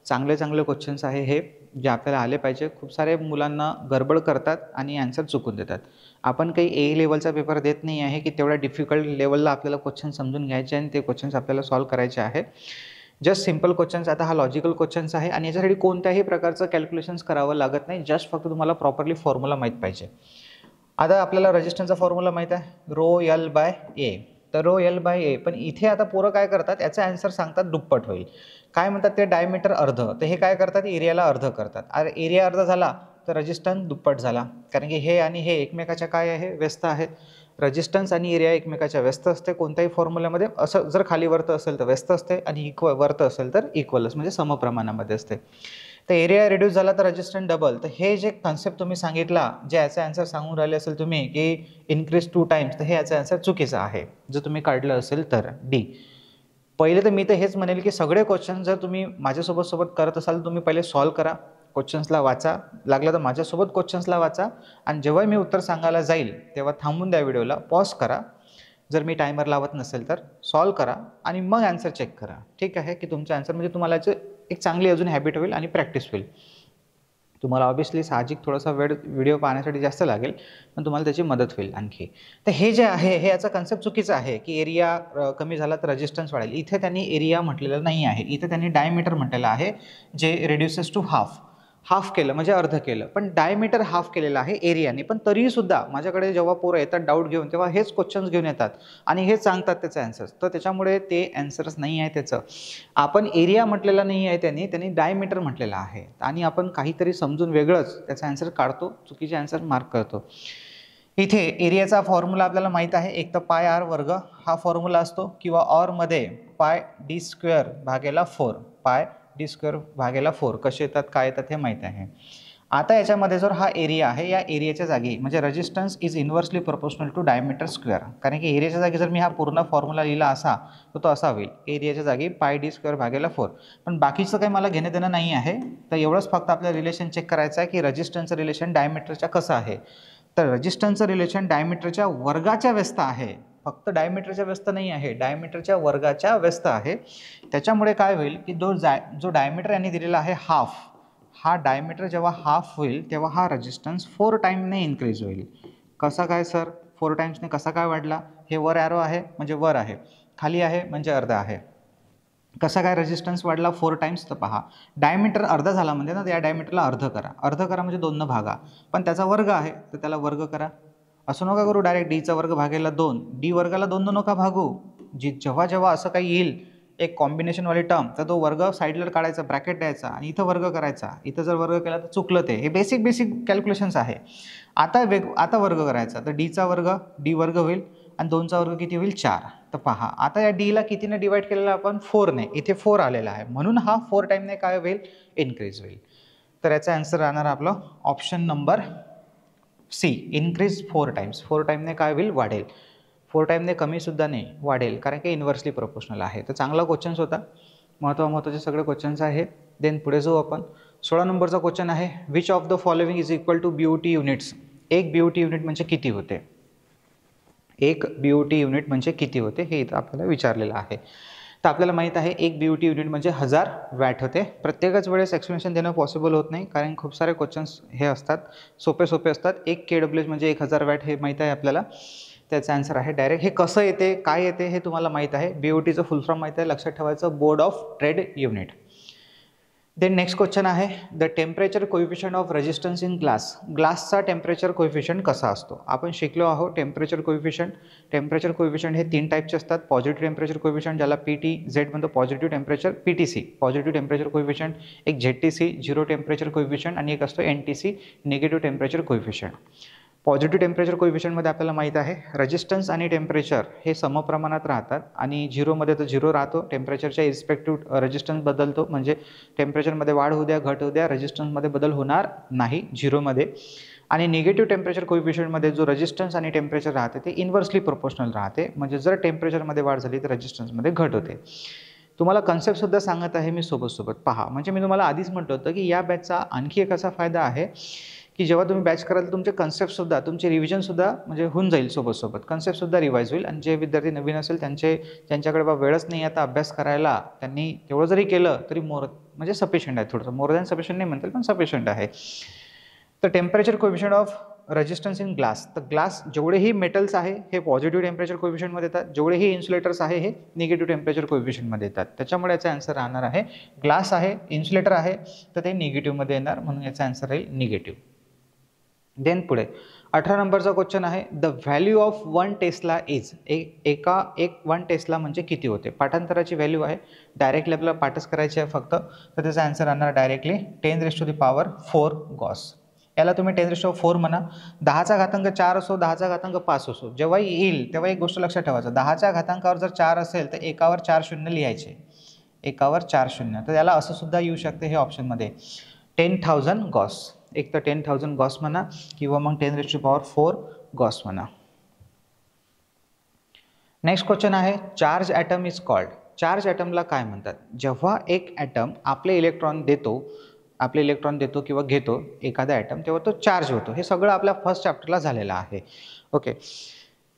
चांगले क्वेश्चन्स आहे हे, जे आपल्याला आले पाहिजे. खूप सारे मुलांना गडबड करतात आणि आन्सर चुकून देतात. आपण काही ए लेवलचा पेपर देत नाही आहे की तेवढ्या डिफिकल्ट लेवलला आपल्याला क्वेश्चन समजून घ्यायचे आणि ते क्वेश्चन्स आपल्याला सॉल्व्ह करायचे आहे. Just simple questions. आता हा लॉजिकल क्वेश्चन्स आहे आणि याच्यासाठी कोणत्याही प्रकारचं कॅल्क्युलेशन्स करावं लागत नाही. जस्ट फक्त तुम्हाला प्रॉपरली फॉर्म्युला माहीत पाहिजे. आता आपल्याला रेजिस्टन्सचा फॉर्म्युला माहीत आहे, रो एल बाय ए. तर रो एल बाय ए. पण इथे आता पोरं काय करतात, याचा आन्सर सांगतात दुप्पट होईल. काय म्हणतात ते, डायमीटर अर्ध. तर हे काय करतात, एरियाला अर्ध करतात. अरे एरिया अर्ध झाला तर रेजिस्टन्स दुप्पट झाला, कारण की हे आणि हे एकमेकाच्या काय आहे, व्यस्त आहे. रेजिस्टन्स आणि एरिया एकमेकाच्या व्यस्त असते कोणत्याही फॉर्म्युल्यामध्ये. असं जर खाली वर्त असेल तर व्यस्त असते आणि वर्त असेल तर इक्वलच म्हणजे समप्रमाणामध्ये असते. तर एरिया रिड्यूस झाला तर रेजिस्टन्स डबल. तर हे जे कन्सेप्ट तुम्ही सांगितला, जे याचा आन्सर सांगून राहिले असेल तुम्ही की इन्क्रीज 2 टाइम्स, तर हे याचा आन्सर चुकीचा आहे जर तुम्ही काढलं असेल तर. डी. पहिले तर मी तर हेच म्हणेल की सगळे क्वेश्चन जर तुम्ही माझ्यासोबत करत असाल तुम्ही पहिले सॉल्व करा, क्वेश्चन्सला वाचा, लागलं तर माझ्यासोबत क्वेश्चन्सला वाचा आणि जेव्हा मी उत्तर सांगायला जाईल तेव्हा थांबून द्या, व्हिडिओला पॉज करा. जर मी टायमर लावत नसेल तर सॉल्व करा आणि मग आन्सर चेक करा. ठीक आहे की तुमचा आन्सर म्हणजे तुम्हाला एक चांगली अजून हॅबिट होईल आणि प्रॅक्टिस होईल. तुम्हाला ऑब्वियसली साहजिक थोडासा वेळ व्हिडिओ पाहण्यासाठी जास्त लागेल, पण तुम्हाला त्याची मदत होईल आणखी. तर हे जे आहे हे याचा कन्सेप्ट चुकीचा आहे की एरिया कमी झाला तर रेजिस्टन्स वाढेल. इथे त्यांनी एरिया म्हटलेलं नाही आहे, इथे त्यांनी डायमीटर म्हटलेलं आहे, जे रिड्युसेस टू हाफ. हाफ केलं म्हणजे अर्ध केलं, पण डायमीटर हाफ केलेलं आहे एरियाने. पण तरीसुद्धा माझ्याकडे जेव्हा पोरं येतात डाऊट घेऊन, तेव्हा हेच क्वेश्चन्स घेऊन येतात आणि हेच सांगतात त्याचे आन्सर्स. तर त्याच्यामुळे ते आन्सर्स नाही आहे त्याचं. आपण एरिया म्हटलेला नाही आहे, त्यांनी डायमीटर म्हटलेलं आहे आणि आपण काहीतरी समजून वेगळंच त्याचा आन्सर काढतो, चुकीचे आन्सर मार्क करतो. इथे एरियाचा फॉर्म्युला आपल्याला माहीत आहे, एक तर पाय आर वर्ग हा फॉर्म्युला असतो, किंवा ऑरमध्ये पाय डी स्क्वेअर भागेला 4, पाय डी स्क्वेअर भागेला 4 कसे येतात काय येतात हे माहीत आहे. आता याच्यामध्ये जर हा एरिया आहे, या एरियाच्या जागी म्हणजे resistance is inversely proportional to diameter square. कारण की एरियाच्या जागी जर मी हा पूर्ण फॉर्म्युला लिहिला असा तर तो असा होईल, एरियाच्या जागी पाय डी स्क्वेअर भागेला 4. पण बाकीचं काही मला घेणं देणं नाही आहे. तर एवढंच फक्त आपल्याला रिलेशन चेक करायचं आहे की रेजिस्टन्सचं रिलेशन डायमीटरच्या कसं आहे. तर रेजिस्टन्सचं रिलेशन डायमीटरच्या वर्गाच्या व्यस्त आहे, फक्त डायमीटरच्या व्यस्त नाही आहे, डायमीटरच्या वर्गाच्या व्यस्त आहे. त्याच्यामुळे काय होईल की जो डायमीटर यांनी दिलेला आहे हाफ, हा डायमीटर जेव्हा हाफ होईल तेव्हा हा रेजिस्टन्स 4 टाइमने इन्क्रीज होईल. कसा काय सर 4 टाइम्सने कसा काय वाढला. हे वर ॲरो आहे म्हणजे वर आहे, खाली आहे म्हणजे अर्धा आहे. कसा काय रेजिस्टन्स वाढला 4 टाइम्स. तर पहा, डायमीटर अर्धा झाला म्हणजे ना, या डायमीटरला अर्ध करा. अर्ध करा म्हणजे 2 भागा, पण त्याचा वर्ग आहे तर त्याला वर्ग करा. असं नका करू डायरेक्ट डीचा वर्ग भागेला 2, डी वर्गाला 2 नका भागू. जेव्हा असं काही येईल एक कॉम्बिनेशनवाली टर्म, तर तो वर्ग साईडला काढायचा, ब्रॅकेट द्यायचा आणि इथं वर्ग करायचा. इथं जर वर्ग केला तर चुकलं ते. हे बेसिक कॅल्क्युलेशन्स आहे. आता वर्ग करायचा, तर डीचा वर्ग डी वर्ग होईल आणि 2चा वर्ग किती होईल 4. तर पहा, आता या डीला कितीने डिवाइड केलेला आपण 4ने, इथे 4 आलेला आहे म्हणून हा 4 टाइमने काय होईल, इन्क्रीज होईल. तर याचा आन्सर राहणार आपलं option number C, increase 4 times. 4 टाइमने काय होईल, वाढेल. 4 टाइमने कमीसुद्धा नाही, वाढेल, कारण की इन्व्हर्सली प्रोपोर्शनल आहे. तर चांगला क्वेश्चन्स होता, महत्त्वाचे सगळे क्वेश्चन्स आहे. देन पुढे जाऊ आपण. 16 नंबरचा क्वेश्चन आहे, which of the following is equal to BOT units. एक BOT युनिट म्हणजे किती होते, एक BOT युनिट म्हणजे किती होते हे इथं आपल्याला विचारलेलं आहे. तर आपल्याला माहीत आहे एक BOT युनिट म्हणजे 1000 वॅट होते. प्रत्येकच वेळेस एक्सप्लेनेशन देणं पॉसिबल होत नाही, कारण खूप सारे क्वेश्चन्स हे असतात, सोपे असतात. एक KWH म्हणजे 1000 वॅट हे माहीत आहे आपल्याला, त्याचा आन्सर आहे डायरेक्ट. हे कसं येते काय येते हे तुम्हाला माहीत आहे. BOTचं फुल फॉर्म माहीत आहे, लक्षात ठेवायचं, board of trade unit. Then next question आहे the temperature coefficient of resistance in glass. ग्लासचा टेम्परेचर कोइफिशियंट कसा असतो आपण शिकलो आहोत. टेम्परेचर कोइफिशियंट हे 3 टाईपचे असतात. पॉझिटिव्ह टेम्परेचर कोइफिशियंट ज्याला PTZ म्हणतो, positive temperature, PTC positive temperature coefficient, एक ZTC झिरो टेम्परेचर कोइफिशियंट आणि एक असतो NTC negative temperature coefficient. Positive temperature कोइफिशियंटमध्ये आपल्याला माहीत आहे रेजिस्टन्स आणि टेम्परेचर हे समप्रमाणात राहतात आणि झिरोमध्ये तर झिरो राहतो. टेम्परेचरच्या इरिस्पेक्टिव्ह रेजिस्टन्स बदलतो, म्हणजे टेम्परेचरमध्ये वाढ होऊ द्या घट होऊ द्या रेजिस्टन्समध्ये बदल होणार नाही झिरोमध्ये. आणि निगेटिव्ह टेम्परेचर कोइफिशियंटमध्ये जो रेजिस्टन्स आणि टेम्परेचर राहते ते इन्व्हर्सली प्रोपोर्शनल राहते, म्हणजे जर टेम्परेचरमध्ये वाढ झाली तर रेजिस्टन्समध्ये घट होते. तुम्हाला कन्सेप्टसुद्धा सांगत आहे मी सोबत पहा. म्हणजे मी तुम्हाला आधीच म्हटलं होतं की या बॅचचा आणखी एक असा फायदा आहे की जेव्हा तुम्ही बॅच कराल तर तुमचे कन्सेप्टसुद्धा तुमचे रिव्हिजनसुद्धा म्हणजे होऊन जाईल सोबत कन्सेप्टसुद्धा रिवाईज होईल. आणि जे विद्यार्थी नवीन असेल ज्यांच्याकडे वेळच नाही आता अभ्यास करायला, त्यांनी तेवढं जरी केलं तरी म्हणजे सफिशियंट आहे. थोडंसं मोर दॅन सफिशियंट नाही म्हणतात पण सफिशियंट आहे. तर temperature coefficient of resistance in glass. तर ग्लास जेवढेही मेटल्स आहे हे पॉझिटिव्ह टेम्परेचर कोइफिशियंटमध्ये येतात, जेवढेही इन्सुलेटर्स आहे हे निगेटिव्ह टेम्परेचर कोइफिशियंटमध्ये येतात. त्याच्यामुळे याचा आन्सर राहणार आहे ग्लास आहे, इन्सुलेटर आहे तर ते निगेटिव्हमध्ये येणार, म्हणून याचा आन्सर राहील निगेटिव्ह. देन पुढे 18 नंबरचा क्वेश्चन आहे the value of 1 Tesla is. एक 1 टेस्ला म्हणजे किती होते. पाठांतराची व्हॅल्यू आहे, डायरेक्टली आपल्याला पाठच करायची आहे फक्त. तर त्याचा आन्सर राहणार डायरेक्टली 10⁴ गॉस. याला तुम्ही 10⁴ म्हणा. 10चा घातांक 4 असो, 10चा घातांक 5 असो, जेव्हा येईल तेव्हा एक गोष्ट लक्षात ठेवायचं, 10च्या घातांकावर जर 4 असेल तर एकावर 4 शून्य लिहायचे, एकावर 4 शून्य. तर याला असं सुद्धा येऊ शकते हे ऑप्शनमध्ये 10,000 गॉस. एक तर 10,000 गॉस म्हणा किंवा मग 10⁴ गॉस म्हणा. नेक्स्ट क्वेश्चन आहे charge atom is called. Charge ॲटमला काय म्हणतात. जेव्हा एक ॲटम आपले इलेक्ट्रॉन देतो किंवा घेतो एखादा ॲटम, तेव्हा तो चार्ज होतो. हे सगळं आपल्या फर्स्ट चॅप्टरला झालेलं आहे. ओके,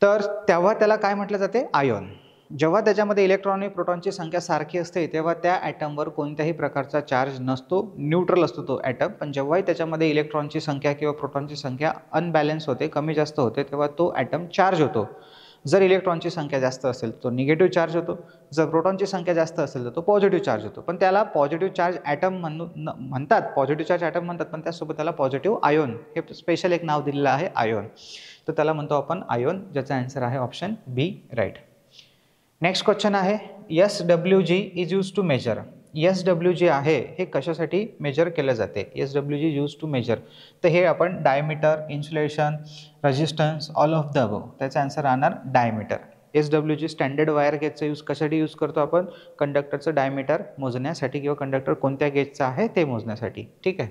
तर तेव्हा त्याला काय म्हटलं जाते, आयॉन. जेव्हा त्याच्यामध्ये इलेक्ट्रॉन आणि प्रोटॉनची संख्या सारखी असते तेव्हा त्या ॲटमवर कोणत्याही प्रकारचा चार्ज नसतो, न्यूट्रल असतो तो ॲटम. पण जेव्हाही त्याच्यामध्ये इलेक्ट्रॉनची संख्या किंवा प्रोटॉनची संख्या अनबॅलन्स होते, कमी जास्त होते, तेव्हा तो ॲटम चार्ज होतो. जर इलेक्ट्रॉनची संख्या जास्त असेल तर तो निगेटिव्ह चार्ज होतो, जर प्रोटॉनची संख्या जास्त असेल तर तो पॉझिटिव्ह चार्ज होतो. पण त्याला पॉझिटिव्ह चार्ज ॲटम म्हणतात, पॉझिटिव्ह चार्ज ॲटम म्हणतात, पण त्यासोबत त्याला पॉझिटिव्ह आयोन हे स्पेशल एक नाव दिलेलं आहे आयोन. तर त्याला म्हणतो आपण आयोन, ज्याचा आन्सर आहे option B right. Next question आहे SWG is use to measure. SWG आहे हे कशासाठी मेजर केलं जाते. SWG यूज टू मेजर, तर हे आपण diameter, insulation, resistance, all of the above. त्याचा आन्सर राहणार डायमीटर. SWG स्टँडर्ड वायर गेजचा यूज कशासाठी यूज करतो आपण, कंडक्टरचं डायमीटर मोजण्यासाठी किंवा कंडक्टर कोणत्या गेजचा आहे ते मोजण्यासाठी. ठीक आहे.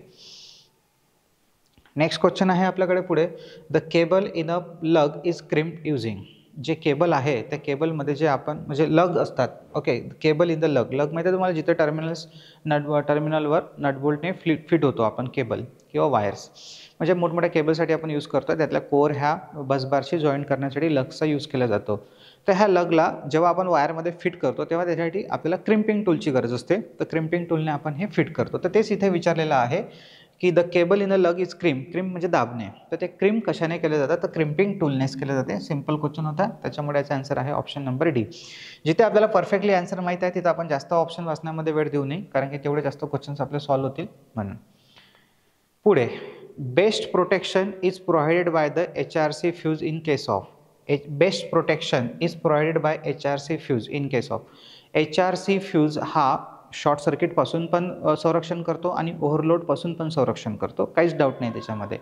नेक्स्ट क्वेश्चन आहे आपल्याकडे पुढे द केबल इन अ लग इज क्रिम्प्ड युझिंग. जे केबल आहे त्या केबलमध्ये जे आपण म्हणजे लग असतात. ओके, केबल इन द लग माहिती आहे तुम्हाला, जिथे टर्मिनलवर नटबोल्टने फिट होतो आपण केबल किंवा वायर्स. म्हणजे मोठमोठ्या केबलसाठी आपण यूज करतो, त्यातल्या कोर ह्या बसबारशी जॉईन करण्यासाठी लगचा यूज केला जातो. तर ह्या लगला जेव्हा आपण वायरमध्ये फिट करतो तेव्हा त्याच्यासाठी आपल्याला क्रिम्पिंग टूलची गरज असते. तर क्रिम्पिंग टूलने आपण हे फिट करतो. तर तेच इथे विचारलेलं आहे की द केबल इन अ लग इज क्रिम्प म्हणजे दाबणे. तर ते क्रिम्प कशाने केले जातात, तर क्रिम्पिंग टूलनेच केले जाते. सिंपल क्वेश्चन होता, त्याच्यामुळे याचा आन्सर आहे ऑप्शन नंबर डी. जिथे आपल्याला परफेक्टली आन्सर माहीत आहे तिथे आपण जास्त ऑप्शन वाचण्यामध्ये वेळ देऊ नये, कारण की तेवढे जास्त क्वेश्चन्स आपले सॉल्व्ह होतील म्हणून. पुढे best protection is provided by the HRC fuse in case of. Best protection is provided bye HRC fuse in case of. HRC fuse हा शॉर्ट सर्किटपासून पण संरक्षण करतो आणि ओव्हरलोडपासून पण संरक्षण करतो, काहीच डाऊट नाही त्याच्यामध्ये.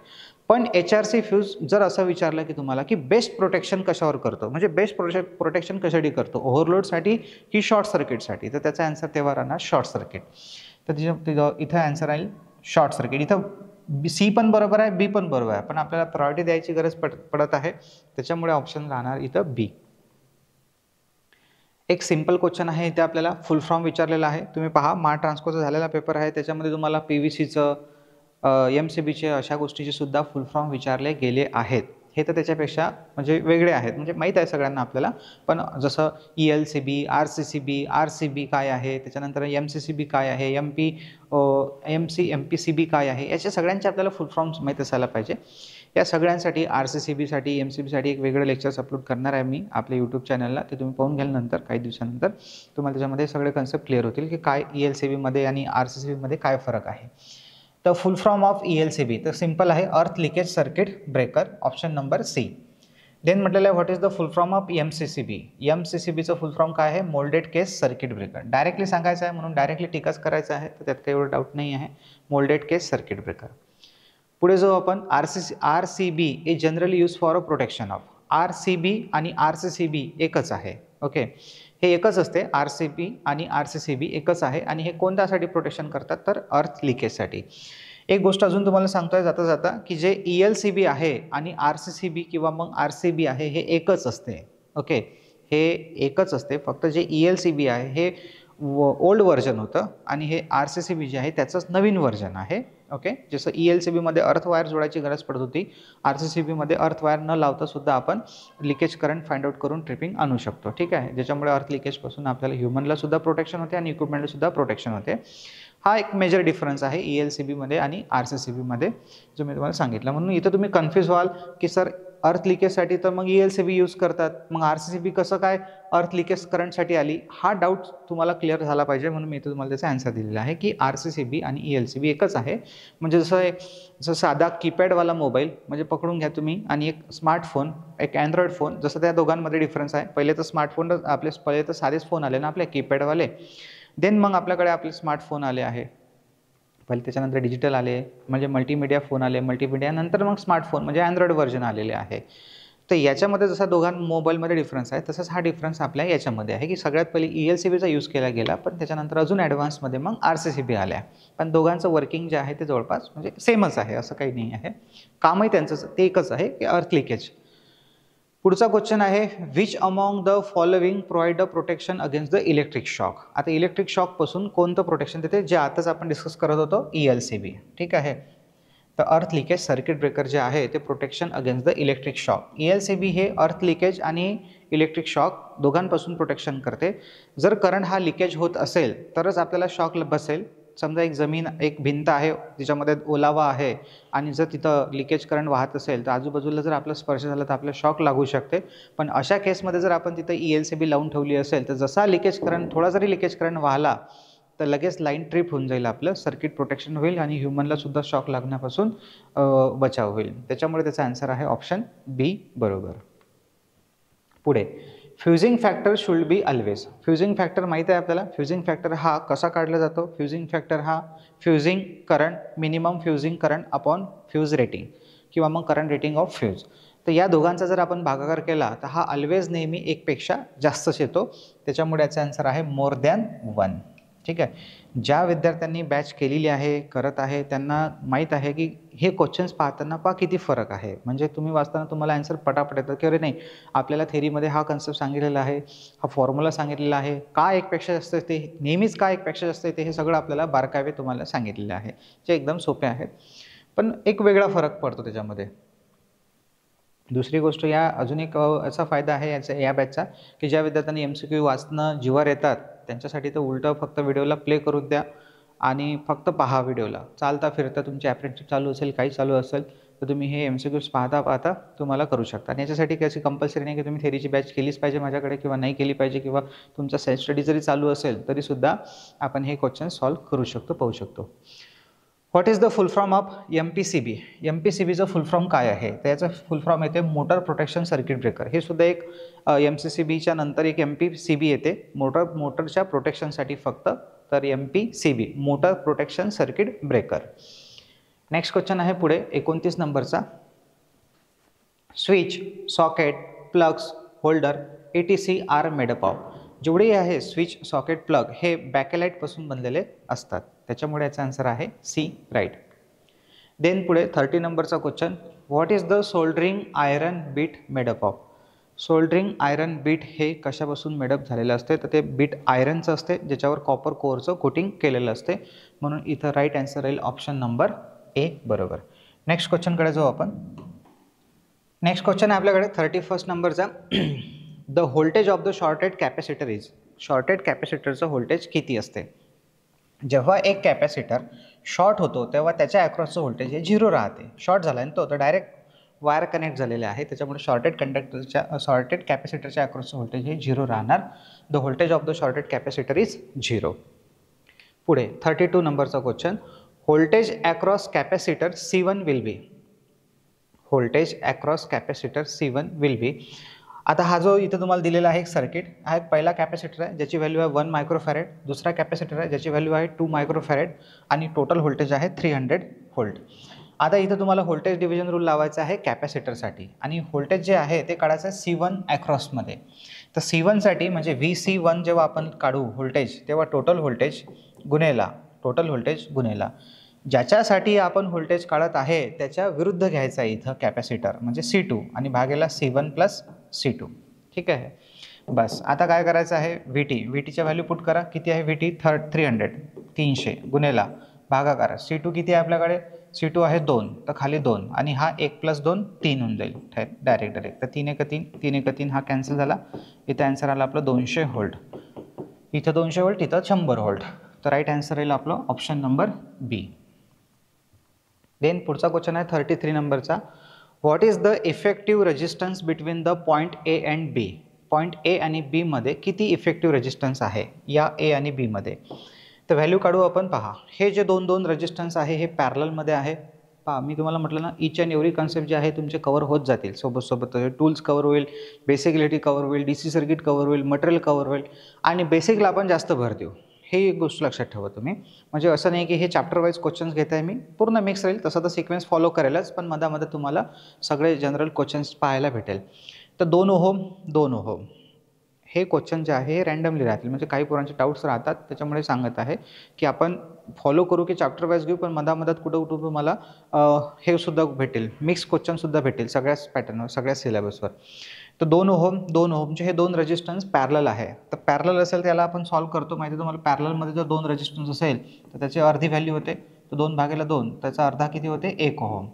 पण HRC फ्यूज जर असं विचारलं की तुम्हाला की बेस्ट प्रोटेक्शन कशावर करतो, म्हणजे बेस्ट प्रोटेक्शन कशासाठी करतो, ओव्हरलोडसाठी की शॉर्ट सर्किटसाठी, तर त्याचा आन्सर तेव्हा राहणार शॉर्ट सर्किट. तर इथं आन्सर राहील शॉर्ट सर्किट. इथं सी पण बरोबर आहे, बी पण बरोबर आहे, पण आपल्याला प्रायोरिटी द्यायची गरज पडत आहे, त्याच्यामुळे ऑप्शन राहणार इथं बी. एक सिंपल क्वेश्चन आहे इथे आपल्याला फुल फॉर्म विचारलेला आहे. तुम्ही पहा, ट्रान्सकोचा झालेला पेपर आहे, त्याच्यामध्ये तुम्हाला PVCचं MCBचे अशा गोष्टीचे सुद्धा फुल फॉर्म विचारले गेले आहेत. हे तर त्याच्यापेक्षा म्हणजे वेगळे आहेत, म्हणजे माहीत आहे सगळ्यांना आपल्याला. पण जसं ELCB, RCCB, RCB काय आहे, त्याच्यानंतर MCCB काय आहे, MPCB काय आहे, याचे सगळ्यांचे आपल्याला फुल फॉर्म्स माहीत असायला पाहिजे. या सगळ्यांसाठी RCCBसाठी MCBसाठी एक वेगळं लेक्चर्स अपलोड करणार आहे मी आपल्या यूट्यूब चॅनलला. ते तुम्ही पाहून घ्याल नंतर काही दिवसानंतर तुम्हाला त्याच्यामध्ये सगळे कन्सेप्ट क्लिअर होतील की काय ELCBमध्ये आणि RCCBमध्ये काय फरक आहे. तर फुल फॉर्म ऑफ ELCB तर सिंपल आहे, earth leakage circuit breaker, option number C. Then म्हटलेलं आहे what is the full form of MCCB. MCCBचं फुल फॉर्म काय आहे, moulded case circuit breaker. Directly सांगायचं आहे म्हणून डायरेक्टली टिकच करायचं आहे, तर त्यात काही एवढं डाऊट नाही आहे. Moulded case circuit breaker. पुढे जो आपण RCB is generally use for a protection of. RCB आणि RCCB एकच आहे. ओके, हे एकच असते, RCB आणि RCCB एकच आहे आणि हे कोणत्यासाठी प्रोटेक्शन करतात तर अर्थ लिकेजसाठी. एक गोष्ट अजून तुम्हाला सांगतोय जाता जाता की जे ELCB आहे आणि RCCB किंवा मग RCB आहे हे एकच असते. ओके, हे एकच असते, फक्त जे ELCB आहे हे ओल्ड व्हर्जन होतं आणि हे RCCB जे आहे त्याचंच नवीन व्हर्जन आहे. ओके, जसं ELCBमध्ये अर्थ वायर जोडायची गरज पडत होती, RCCBमध्ये अर्थ वायर न लावता सुद्धा आपण लिकेज करंट फाइंड आउट करून ट्रिपिंग आणू शकतो. ठीक आहे, ज्याच्यामुळे अर्थ लिकेजपासून आपल्याला ह्युमनला सुद्धा प्रोटेक्शन होते आणि इक्विपमेंटला सुद्धा प्रोटेक्शन होते. हा एक मेजर डिफरन्स आहे ELCBमध्ये आणि RCCBमध्ये जो मी तुम्हाला सांगितलं. म्हणून इथं तुम्ही कन्फ्यूज व्हाल की सर अर्थ लिकेजसाठी तर मग ELCB यूज करतात, मग RCCB कसं काय अर्थ लिकेज करंटसाठी आली. हा डाऊट तुम्हाला क्लिअर झाला पाहिजे म्हणून मी इथं तुम्हाला त्याचा आन्सर दिलेला आहे की RCCB आणि ELCB एकच आहे. म्हणजे जसं साधा कीपॅडवाला मोबाईल म्हणजे पकडून घ्या तुम्ही आणि एक स्मार्टफोन, एक अँड्रॉइड फोन, जसं त्या दोघांमध्ये डिफरन्स आहे. पहिले तर स्मार्टफोन पहिले तर साधेच फोन आले ना आपले कीपॅडवाले, देन मग आपल्याकडे आपले स्मार्टफोन आले आहे. पहिले त्याच्यानंतर डिजिटल आले म्हणजे मल्टीमीडिया फोन आले, मल्टीमीडिया नंतर मग स्मार्टफोन म्हणजे अँड्रॉइड व्हर्जन आलेले आहे. तर याच्यामध्ये जसा दोघां मोबाईलमध्ये डिफरन्स आहे तसंच हा डिफरन्स आपल्या याच्यामध्ये आहे की सगळ्यात पहिले ELCBचा यूज केला गेला, पण त्याच्यानंतर अजून ॲडव्हान्समध्ये मग RCCB आल्या. पण दोघांचं वर्किंग जे आहे ते जवळपास म्हणजे सेमच आहे, असं काही नाही आहे. कामही त्यांचं ते एकच आहे की अर्थ लिकेज. पुढचा क्वेश्चन आहे which among the following provide a protection against the electric shock. आता इलेक्ट्रिक शॉकपासून कोणतं प्रोटेक्शन देते, जे आताच आपण डिस्कस करत होतो ELCB. ठीक आहे, तर अर्थ लिकेज सर्किट ब्रेकर जे आहे ते protection against the electric shock. ELCB हे अर्थ लिकेज आणि इलेक्ट्रिक शॉक दोघांपासून प्रोटेक्शन करते. जर करंट हा लिकेज होत असेल तरच आपल्याला शॉक बसेल. समजा एक भिंत आहे तिच्यामध्ये ओलावा आहे आणि जर तिथं लिकेज करंट वाहत असेल तर आजूबाजूला जर आपला स्पर्श झाला तर आपल्याला शॉक लागू शकते. पण अशा केसमध्ये जर आपण तिथं ELCB लावून ठेवली असेल तर जसा लिकेज करंट थोडा जरी लिकेज करंट वाहला तर लगेच लाईन ट्रिप होऊन जाईल, आपलं सर्किट प्रोटेक्शन होईल आणि ह्युमनला सुद्धा शॉक लागण्यापासून बचाव होईल. त्याच्यामुळे त्याचा आन्सर आहे ऑप्शन बी बरोबर. पुढे fusing factor should be always. Fusing factor माहिती आहे आपल्याला. फ्युजिंग फॅक्टर हा कसा काढला जातो, फ्युजिंग फॅक्टर हा fusing current, minimum fusing current upon fuse rating किंवा मग करंट रेटिंग ऑफ फ्यूज. तर या दोघांचा जर आपण भागाकार केला तर हा ऑलवेज नेहमी एकपेक्षा जास्तच येतो. त्याच्यामुळे याचा आन्सर आहे मोर दॅन 1. ठीक आहे, ज्या विद्यार्थ्यांनी बॅच केलेली आहे करत आहे त्यांना माहीत आहे की हे क्वेश्चन्स पाहताना किती फरक आहे. म्हणजे तुम्ही वाचताना तुम्हाला आन्सर पटापट येतं की अरे नाही, आपल्याला थेरीमध्ये हा कन्सेप्ट सांगितलेला आहे, हा फॉर्म्युला सांगितलेला आहे, का एकपेक्षा जास्त येते नेहमीच, का एकपेक्षा जास्त येते हे सगळं आपल्याला बारकावे तुम्हाला सांगितलेले आहे, जे एकदम सोपे आहेत. पण एक वेगळा फरक पडतो त्याच्यामध्ये. दुसरी गोष्ट या अजून एक असा फायदा आहे या बॅचचा की ज्या विद्यार्थ्यांनी MCQ वाचणं जीवावर येतात त्यांच्यासाठी तर उलटं फक्त व्हिडिओला प्ले करून द्या आणि फक्त पहा व्हिडिओला. चालता फिरता तुमची अप्रेंटिसशिप चालू असेल, काही चालू असेल तर तुम्ही हे MCQs पाहता तुम्हाला करू शकता. आणि याच्यासाठी काही कंपल्सरी नाही की तुम्ही थेरीची बॅच केलीच पाहिजे माझ्याकडे किंवा नाही केली पाहिजे, किंवा तुमचा सेल्फ स्टडी जरी चालू असेल तरीसुद्धा आपण हे क्वेश्चन सॉल्व्ह करू शकतो, पाहू शकतो. What is the full form of MPCB. MPCBचं फुल फॉर्म काय आहे, त्याचं फुल फॉर्म येते मोटर प्रोटेक्शन सर्किट ब्रेकर. हे सुद्धा एक MCCBच्या नंतर एक MPCB येते मोटरच्या प्रोटेक्शनसाठी फक्त. तर MPCB motor protection circuit breaker. Next question आहे पुढे 29 नंबरचा. Switch, socket, plugs, holder etc are made up of. जेवढे आहे स्विच, सॉकेट, प्लग हे बॅकेलाईटपासून बनलेले असतात. त्याच्यामुळे याचा आन्सर आहे सी राईट. देन पुढे 30 नंबरचा question. What is the soldering iron bit made up of. Soldering iron bit हे कशापासून मेडअप झालेलं असते, तर ते बीट आयरनचं असते ज्याच्यावर कॉपर कोअरचं कोटिंग केलेलं असते. म्हणून इथं राईट आन्सर राहील ऑप्शन नंबर ए बरोबर. नेक्स्ट क्वेश्चनकडे जाऊ आपण. नेक्स्ट क्वेश्चन आहे आपल्याकडे 31 नंबरचा. The voltage of the shorted capacitor is. शॉर्टेड कॅपॅसिटरचं व्होल्टेज किती असते. जेव्हा एक कॅपॅसिटर शॉर्ट होतो तेव्हा त्याच्या अक्रॉसचं व्होल्टेज हे 0 राहते. शॉर्ट झाला ना तो तर डायरेक्ट वायर कनेक्ट झालेले आहे, त्याच्यामुळे शॉर्टेड कॅपॅसिटरच्या अक्रॉस व्होल्टेज हे 0 राहणार. The voltage of the shorted capacitor is 0. पुढे 32 नंबरचा question. Voltage across capacitor C1 will be. Voltage across capacitor C1 will be. आता हा जो इथं तुम्हाला दिलेला आहे एक सर्किट, हा एक पहिला कॅपॅसिटर आहे ज्याची व्हॅल्यू आहे 1 मायक्रोफॅरेड, दुसरा कॅपॅसिटर आहे ज्याची व्हॅल्यू आहे 2 मायक्रोफॅरेड आणि टोटल व्होल्टेज आहे 300 व्होल्ट. आता इथं तुम्हाला व्होल्टेज डिव्हिजन रूल लावायचा आहे कॅपॅसिटरसाठी आणि व्होल्टेज जे आहे ते काढायचं आहे C1 अक्रॉसमध्ये. तर C1 साठी म्हणजे VC1 जेव्हा आपण काढू व्होल्टेज तेव्हा टोटल व्होल्टेज गुणेला ज्याच्यासाठी आपण व्होल्टेज काढत आहे त्याच्या विरुद्ध घ्यायचा आहे इथं कॅपॅसिटर म्हणजे C2 आणि भागेला C1 प्लस C2. ठीक आहे. बस आता काय करायचं आहे, VTच्या व्हॅल्यू पुट करा. किती आहे VT? 300 गुणेला भागाकार C2 किती आहे आपल्याकडे? C2 आहे 2, तर खाली 2 आणि हा 1 + 2 3 होऊन जाईल डायरेक्ट. तर 3 × 3 हा कॅन्सल झाला. इथं आन्सर आला आपलं 200 व्होल्ट. इथं 200 व्होल्ट, इथं 100 व्होल्ट. तर राईट आन्सर येईल आपलं ऑप्शन नंबर बी. देन पुढचा क्वेश्चन आहे 33 नंबरचा. What is the effective resistance between the point A and B. Point A आणि बी मध्ये किती इफेक्टिव्ह रेजिस्टन्स आहे या ए आणि बी मध्ये. तर व्हॅल्यू काढू आपण. पहा, हे जे दोन रेजिस्टन्स आहे हे पॅरलमध्ये आहे. पहा, मी तुम्हाला म्हटलं ना, ईच अँड एव्हरी कन्सेप्ट जे आहे तुमचे कवर होत जातील सोबत. टूल्स कवर होईल, बेसिकलिटी कवर होईल, DC सर्किट कवर होईल, मटेरियल कवर होईल आणि बेसिकला आपण जास्त भर देऊ. हे एक गोष्ट लक्षात ठेवा तुम्ही. म्हणजे असं नाही की हे चॅप्टर वाईज क्वेश्चन्स घेत आहे मी, पूर्ण मिक्स राहील. तसं तर सिक्वेन्स फॉलो करेलच, पण मधामध्ये तुम्हाला सगळे जनरल क्वेश्चन्स पाहायला भेटेल. तर 2 ओहम हे क्वेश्चन जे आहे हे रँडमली राहतील. म्हणजे काही पोरांचे डाऊट्स राहतात, त्याच्यामुळे सांगत आहे की आपण फॉलो करू की चॅप्टर वाईज घेऊ, पण मधात कुठं तुम्हाला हे सुद्धा भेटेल, मिक्स क्वेश्चनसुद्धा भेटेल सगळ्याच पॅटर्नवर, सगळ्याच सिलेबसवर. तर 2 ओहमचे हे 2 रेजिस्टन्स पॅरलल आहे. तर पॅरलल असेल त्याला आपण सॉल्व करतो. माहिती आहे तुम्हाला, पॅरललमध्ये जर 2 रेजिस्टन्स असेल तर त्याची अर्धी व्हॅल्यू होते. तर 2/2 त्याचा अर्धा किती होते? 1 ओहम.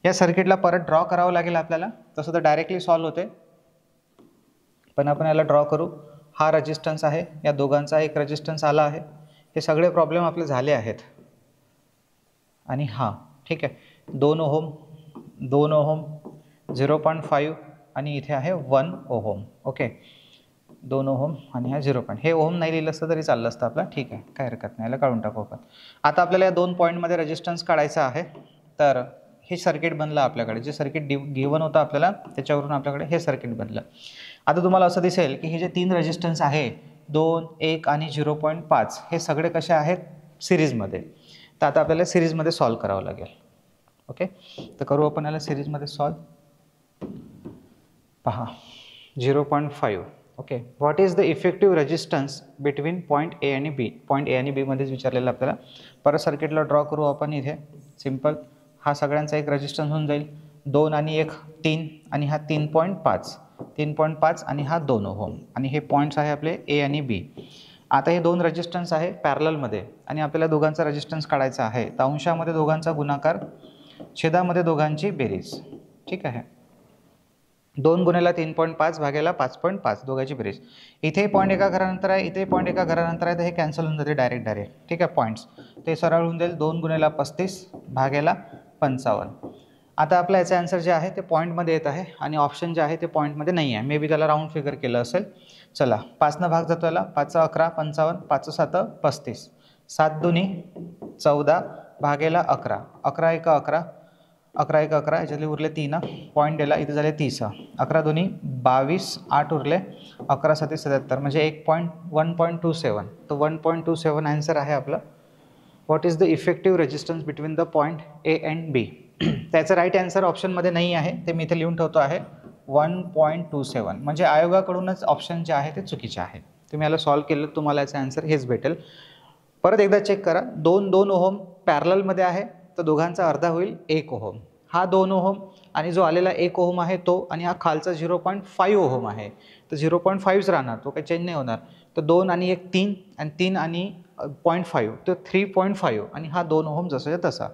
या सर्किटला परत ड्रॉ करावं लागेल आपल्याला. तसं तर डायरेक्टली सॉल्व होते, पण आपण याला ड्रॉ करू. हा रेजिस्टन्स आहे, या दोघांचा एक रेजिस्टन्स आला आहे. हे सगळे प्रॉब्लेम आपले झाले आहेत. आणि हा ठीक आहे, 2 ओहम 0.5 आणि इथे आहे 1 ओहम. ओके, 2 ओहम आणि हा 0. हे ओहम नाही लिहिलं असतं तरी चाललं असतं आपलं. ठीक आहे, काय हरकत नाही, याला काढून टाकू आपण. आता आपल्याला या 2 पॉईंटमध्ये रेजिस्टन्स काढायचा आहे. तर हे सर्किट बनलं आपल्याकडे. जे सर्किट गिवन होतं आपल्याला त्याच्यावरून आपल्याकडे हे सर्किट बनलं. आता तुम्हाला असं दिसेल की हे जे 3 रेजिस्टन्स आहे 2, 1 आणि 0.5 हे सगळे कसे आहेत? सिरीजमध्ये. तर आता आपल्याला सिरीजमध्ये सॉल्व करावं लागेल. ओके, तर करू आपण याला सिरीजमध्ये सॉल्व. पहा, 0.5. Okay, what is the effective resistance between point A आणि बी. पॉईंट ए आणि बीमध्येच विचारलेलं आपल्याला. परत सर्किटला ड्रॉ करू आपण. इथे सिम्पल हा सगळ्यांचा एक रेजिस्टन्स होऊन जाईल. 2 आणि 1 3 आणि हा 3.5 आणि हा 2 ओहम आणि हे पॉईंट्स आहे आपले ए आणि बी. आता हे 2 रेजिस्टन्स आहे पॅरललमध्ये आणि आपल्याला दोघांचा रेजिस्टन्स काढायचा आहे. तर अंशामध्ये दोघांचा गुणाकार, छेदामध्ये दोघांची बेरीज. ठीक आहे, 2 × 3.5 भागेला 5.5 दोघांची बेरीज. इथे पॉईंट एका घरानंतर आहे, इथे पॉईंट एका घरानंतर आहे, तर हे कॅन्सल होऊन जाते डायरेक्ट. ठीक आहे, पॉईंट्स ते सरळ होऊन जाईल. 2 × 35 भागेला 55. आता आपलं याचं आन्सर जे आहे ते पॉईंटमध्ये येत आहे आणि ऑप्शन जे आहे ते पॉईंटमध्ये नाही आहे. मे बी त्याला राऊंड फिगर केलं असेल. चला, 5 भाग जातो याला. 5 11 55, 5 7 35, 7 2 14 भागेला 11, 11 1 11, 11 1 11, याच्यातले उरले 3. पॉईंट दिला, इथे झाले 30. 11 2 22, 8 उरले, 11 7 77, म्हणजे 1.27. तर 1.27 आन्सर आहे आपलं. What is the effective resistance between the point A and B. त्याचं राईट आन्सर ऑप्शनमध्ये नाही आहे, ते मी इथे लिहून ठेवतो आहे 1.27. म्हणजे आयोगाकडूनच ऑप्शन जे आहे ते चुकीचे आहे. तुम्ही याला सॉल्व केलं तर तुम्हाला याचं आन्सर हेच भेटेल. परत एकदा चेक करा. 2 ओहम पॅरललमध्ये आहे, तर दोघांचा अर्धा होईल 1 ओहम. हा 2 ओहम आणि जो आलेला 1 ओहम आहे तो, आणि हा खालचा 0.5 ओहम आहे. तर 0.5च राहणार, तो काही चेंज नाही होणार. तर 2 आणि 1 3 आणि 3 आणि 0.5 तर 3.5 आणि हा 2 ओहम जसाच्या तसा.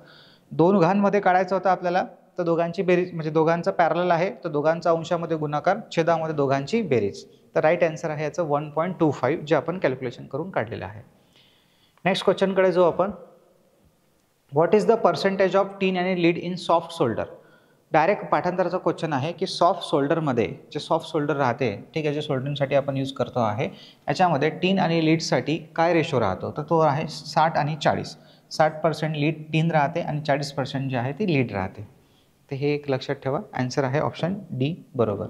2 घांमध्ये काढायचं होतं आपल्याला. तर दोघांची बेरीज म्हणजे दोघांचा पॅरलल आहे, तर दोघांचा अंशामध्ये गुणाकार, छेदामध्ये दोघांची बेरीज. तर राईट आन्सर आहे याचं 1.25, जे आपण कॅल्क्युलेशन करून काढलेलं आहे. नेक्स्ट क्वेश्चनकडे जो आपण. What is the percentage of tin आणि lead in soft solder. Direct पाठांतराचा क्वेश्चन आहे की सॉफ्ट सोल्डरमध्ये जे सॉफ्ट सोल्डर राहते, ठीक आहे, जे सोल्डरिंगसाठी आपण यूज करतो आहे, याच्यामध्ये टीन आणि लीडसाठी काय रेशो राहतो, तर तो आहे 60 आणि 40. 60% लीड टीन राहते आणि 40% जे आहे ती लीड राहते. तर हे एक लक्षात ठेवा. आन्सर आहे ऑप्शन डी बरोबर.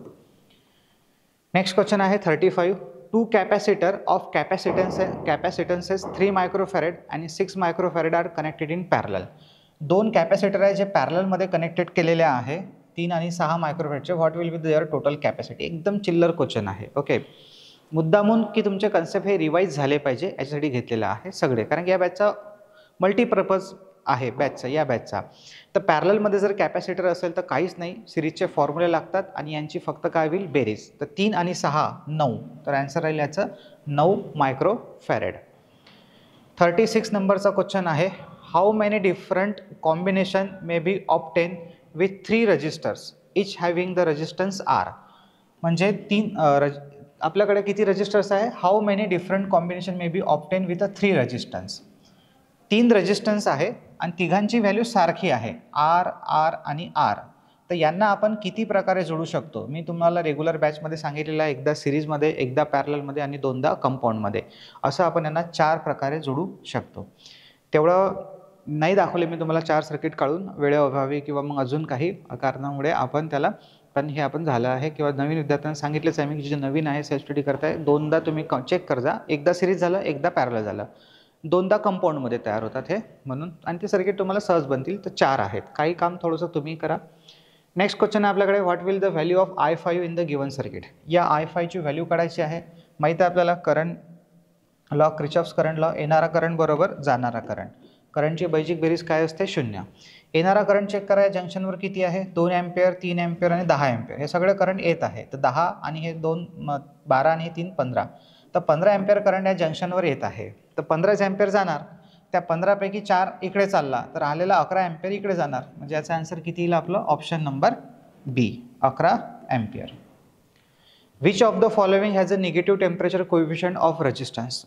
नेक्स्ट क्वेश्चन आहे 35. Two capacitor of capacitances 3 microfarad आणि 6 microfarad are connected in parallel. दोन कॅपॅसिटर आहे जे पॅरललमध्ये कनेक्टेड केलेले आहे 3 आणि 6 मायक्रोफॅरेडचे. What will be their total capacity. एकदम चिल्लर क्वेश्चन आहे. ओके, मुद्दामून की तुमचे कन्सेप्ट हे रिवाईज झाले पाहिजे याच्यासाठी घेतलेलं आहे सगळे, कारण की या बॅचचा मल्टीपर्पज आहे बॅचचा, या बॅचचा. तर पॅरललमध्ये जर कॅपॅसिटर असेल तर काहीच नाही, सिरीजचे फॉर्म्युले लागतात आणि यांची फक्त काय होईल, बेरीज. तर 3 आणि 6 9, तर आन्सर राहील याचं 9 मायक्रोफॅरेड. 36 नंबरचा क्वेश्चन आहे. How many different combination may be obtain with 3 resistors each having the resistance R. म्हणजे आपल्याकडे किती रजिस्टर्स आहे, how many different combination may be obtain with 3 resistance. 3 resistance आहे आणि तिघांची व्हॅल्यू सारखी आहे, आर आर आणि आर. तर यांना आपण किती प्रकारे जोडू शकतो. मी तुम्हाला रेग्युलर बॅचमध्ये सांगितलेलं आहे, एकदा सिरीजमध्ये, एकदा पॅरललमध्ये आणि दोनदा कंपाऊंडमध्ये. असं आपण यांना 4 प्रकारे जोडू शकतो. तेवढं नाही दाखवले मी तुम्हाला 4 सर्किट काढून वेळेअभावी किंवा मग अजून काही कारणामुळे आपण त्याला, पण हे आपण झालं आहे किंवा नवीन विद्यार्थ्यांना सांगितलंच आहे मी, जे नवीन आहे सेल्फ स्टडी करताय, दोनदा तुम्ही चेक कर जा. एकदा सिरीज झालं, एकदा पॅरलल झालं, दोनदा कंपाऊंडमध्ये तयार होतात हे म्हणून. आणि ते सर्किट तुम्हाला सहज बनतील. तर 4 आहेत. काही काम थोडंसं तुम्ही करा. नेक्स्ट क्वेश्चन आहे आपल्याकडे. What will the value of I5 in the given circuit. या I5 ची व्हॅल्यू काढायची आहे. माहिती आहे आपल्याला current law, Kirchhoff's current law. येणारा करंट बरोबर जाणारा करंट. करंटची बेसिक बेरीज काय असते, 0. येणारा करंट चेक करा, जंक्शनवर किती आहे, 2 एम्पियर, 3 एम्पियर आणि 10 एम्पियर. हे सगळे करंट येत आहे. तर 10 आणि हे 2 12 आणि 3 15. तर 15 एम्पियर करंट या जंक्शनवर येत आहे. तर 15 एम्पियर जाणार. त्या 15 पैकी 4 इकडे चालला तर आलेला 11 एम्पियर इकडे जाणार. म्हणजे याचा आन्सर किती येईल आपलं, option number B, 11 ampere. Which of the following has a negative temperature coefficient of resistance.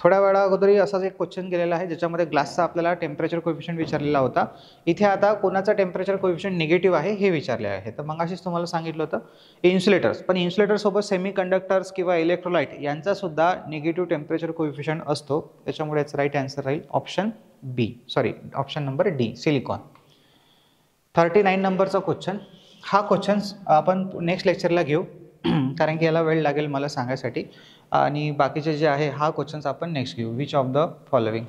थोड्या वेळा अगोदरही असाच एक क्वेश्चन गेलेला आहे ज्याच्यामध्ये ग्लासचा आपल्याला टेम्परेचर कोएफिशियंट विचारलेला होता. इथे आता कोणाचा टेम्परेचर कोएफिशियंट निगेटिव्ह आहे हे विचारले आहे. तर मग अशीच तुम्हाला सांगितलं होतं इन्सुलेटर्स, पण इन्सुलेटरसोबत सेमी कंडक्टर्स किंवा इलेक्ट्रोलाइट यांचा सुद्धा निगेटिव्ह टेम्परेचर कोएफिशियंट असतो. त्याच्यामुळे याचं राईट आन्सर राहील option B, sorry option number D, silicon. 39 नंबरचा क्वेश्चन. हा क्वेश्चन आपण नेक्स्ट लेक्चरला घेऊ कारण की याला वेळ लागेल मला सांगायसाठी. आणि बाकीचे जे आहे हा क्वेश्चन्स आपण नेक्स्ट घेऊ. Which of the following.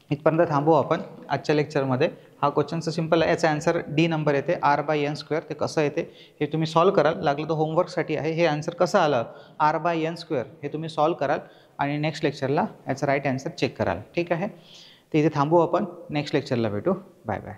इथपर्यंत थांबू आपण आजच्या लेक्चरमध्ये. हा क्वेश्चनचं सिंपल आहे, याचा आन्सर डी नंबर येते, R/n². ते कसं येते हे तुम्ही सॉल्व कराल. लागलं तर होमवर्कसाठी आहे. हे आन्सर कसं आलं R/n² हे तुम्ही सॉल्व कराल आणि नेक्स्ट लेक्चरला याचा राईट आन्सर चेक कराल. ठीक आहे, तर इथे थांबू आपण. नेक्स्ट लेक्चरला भेटू. Bye bye.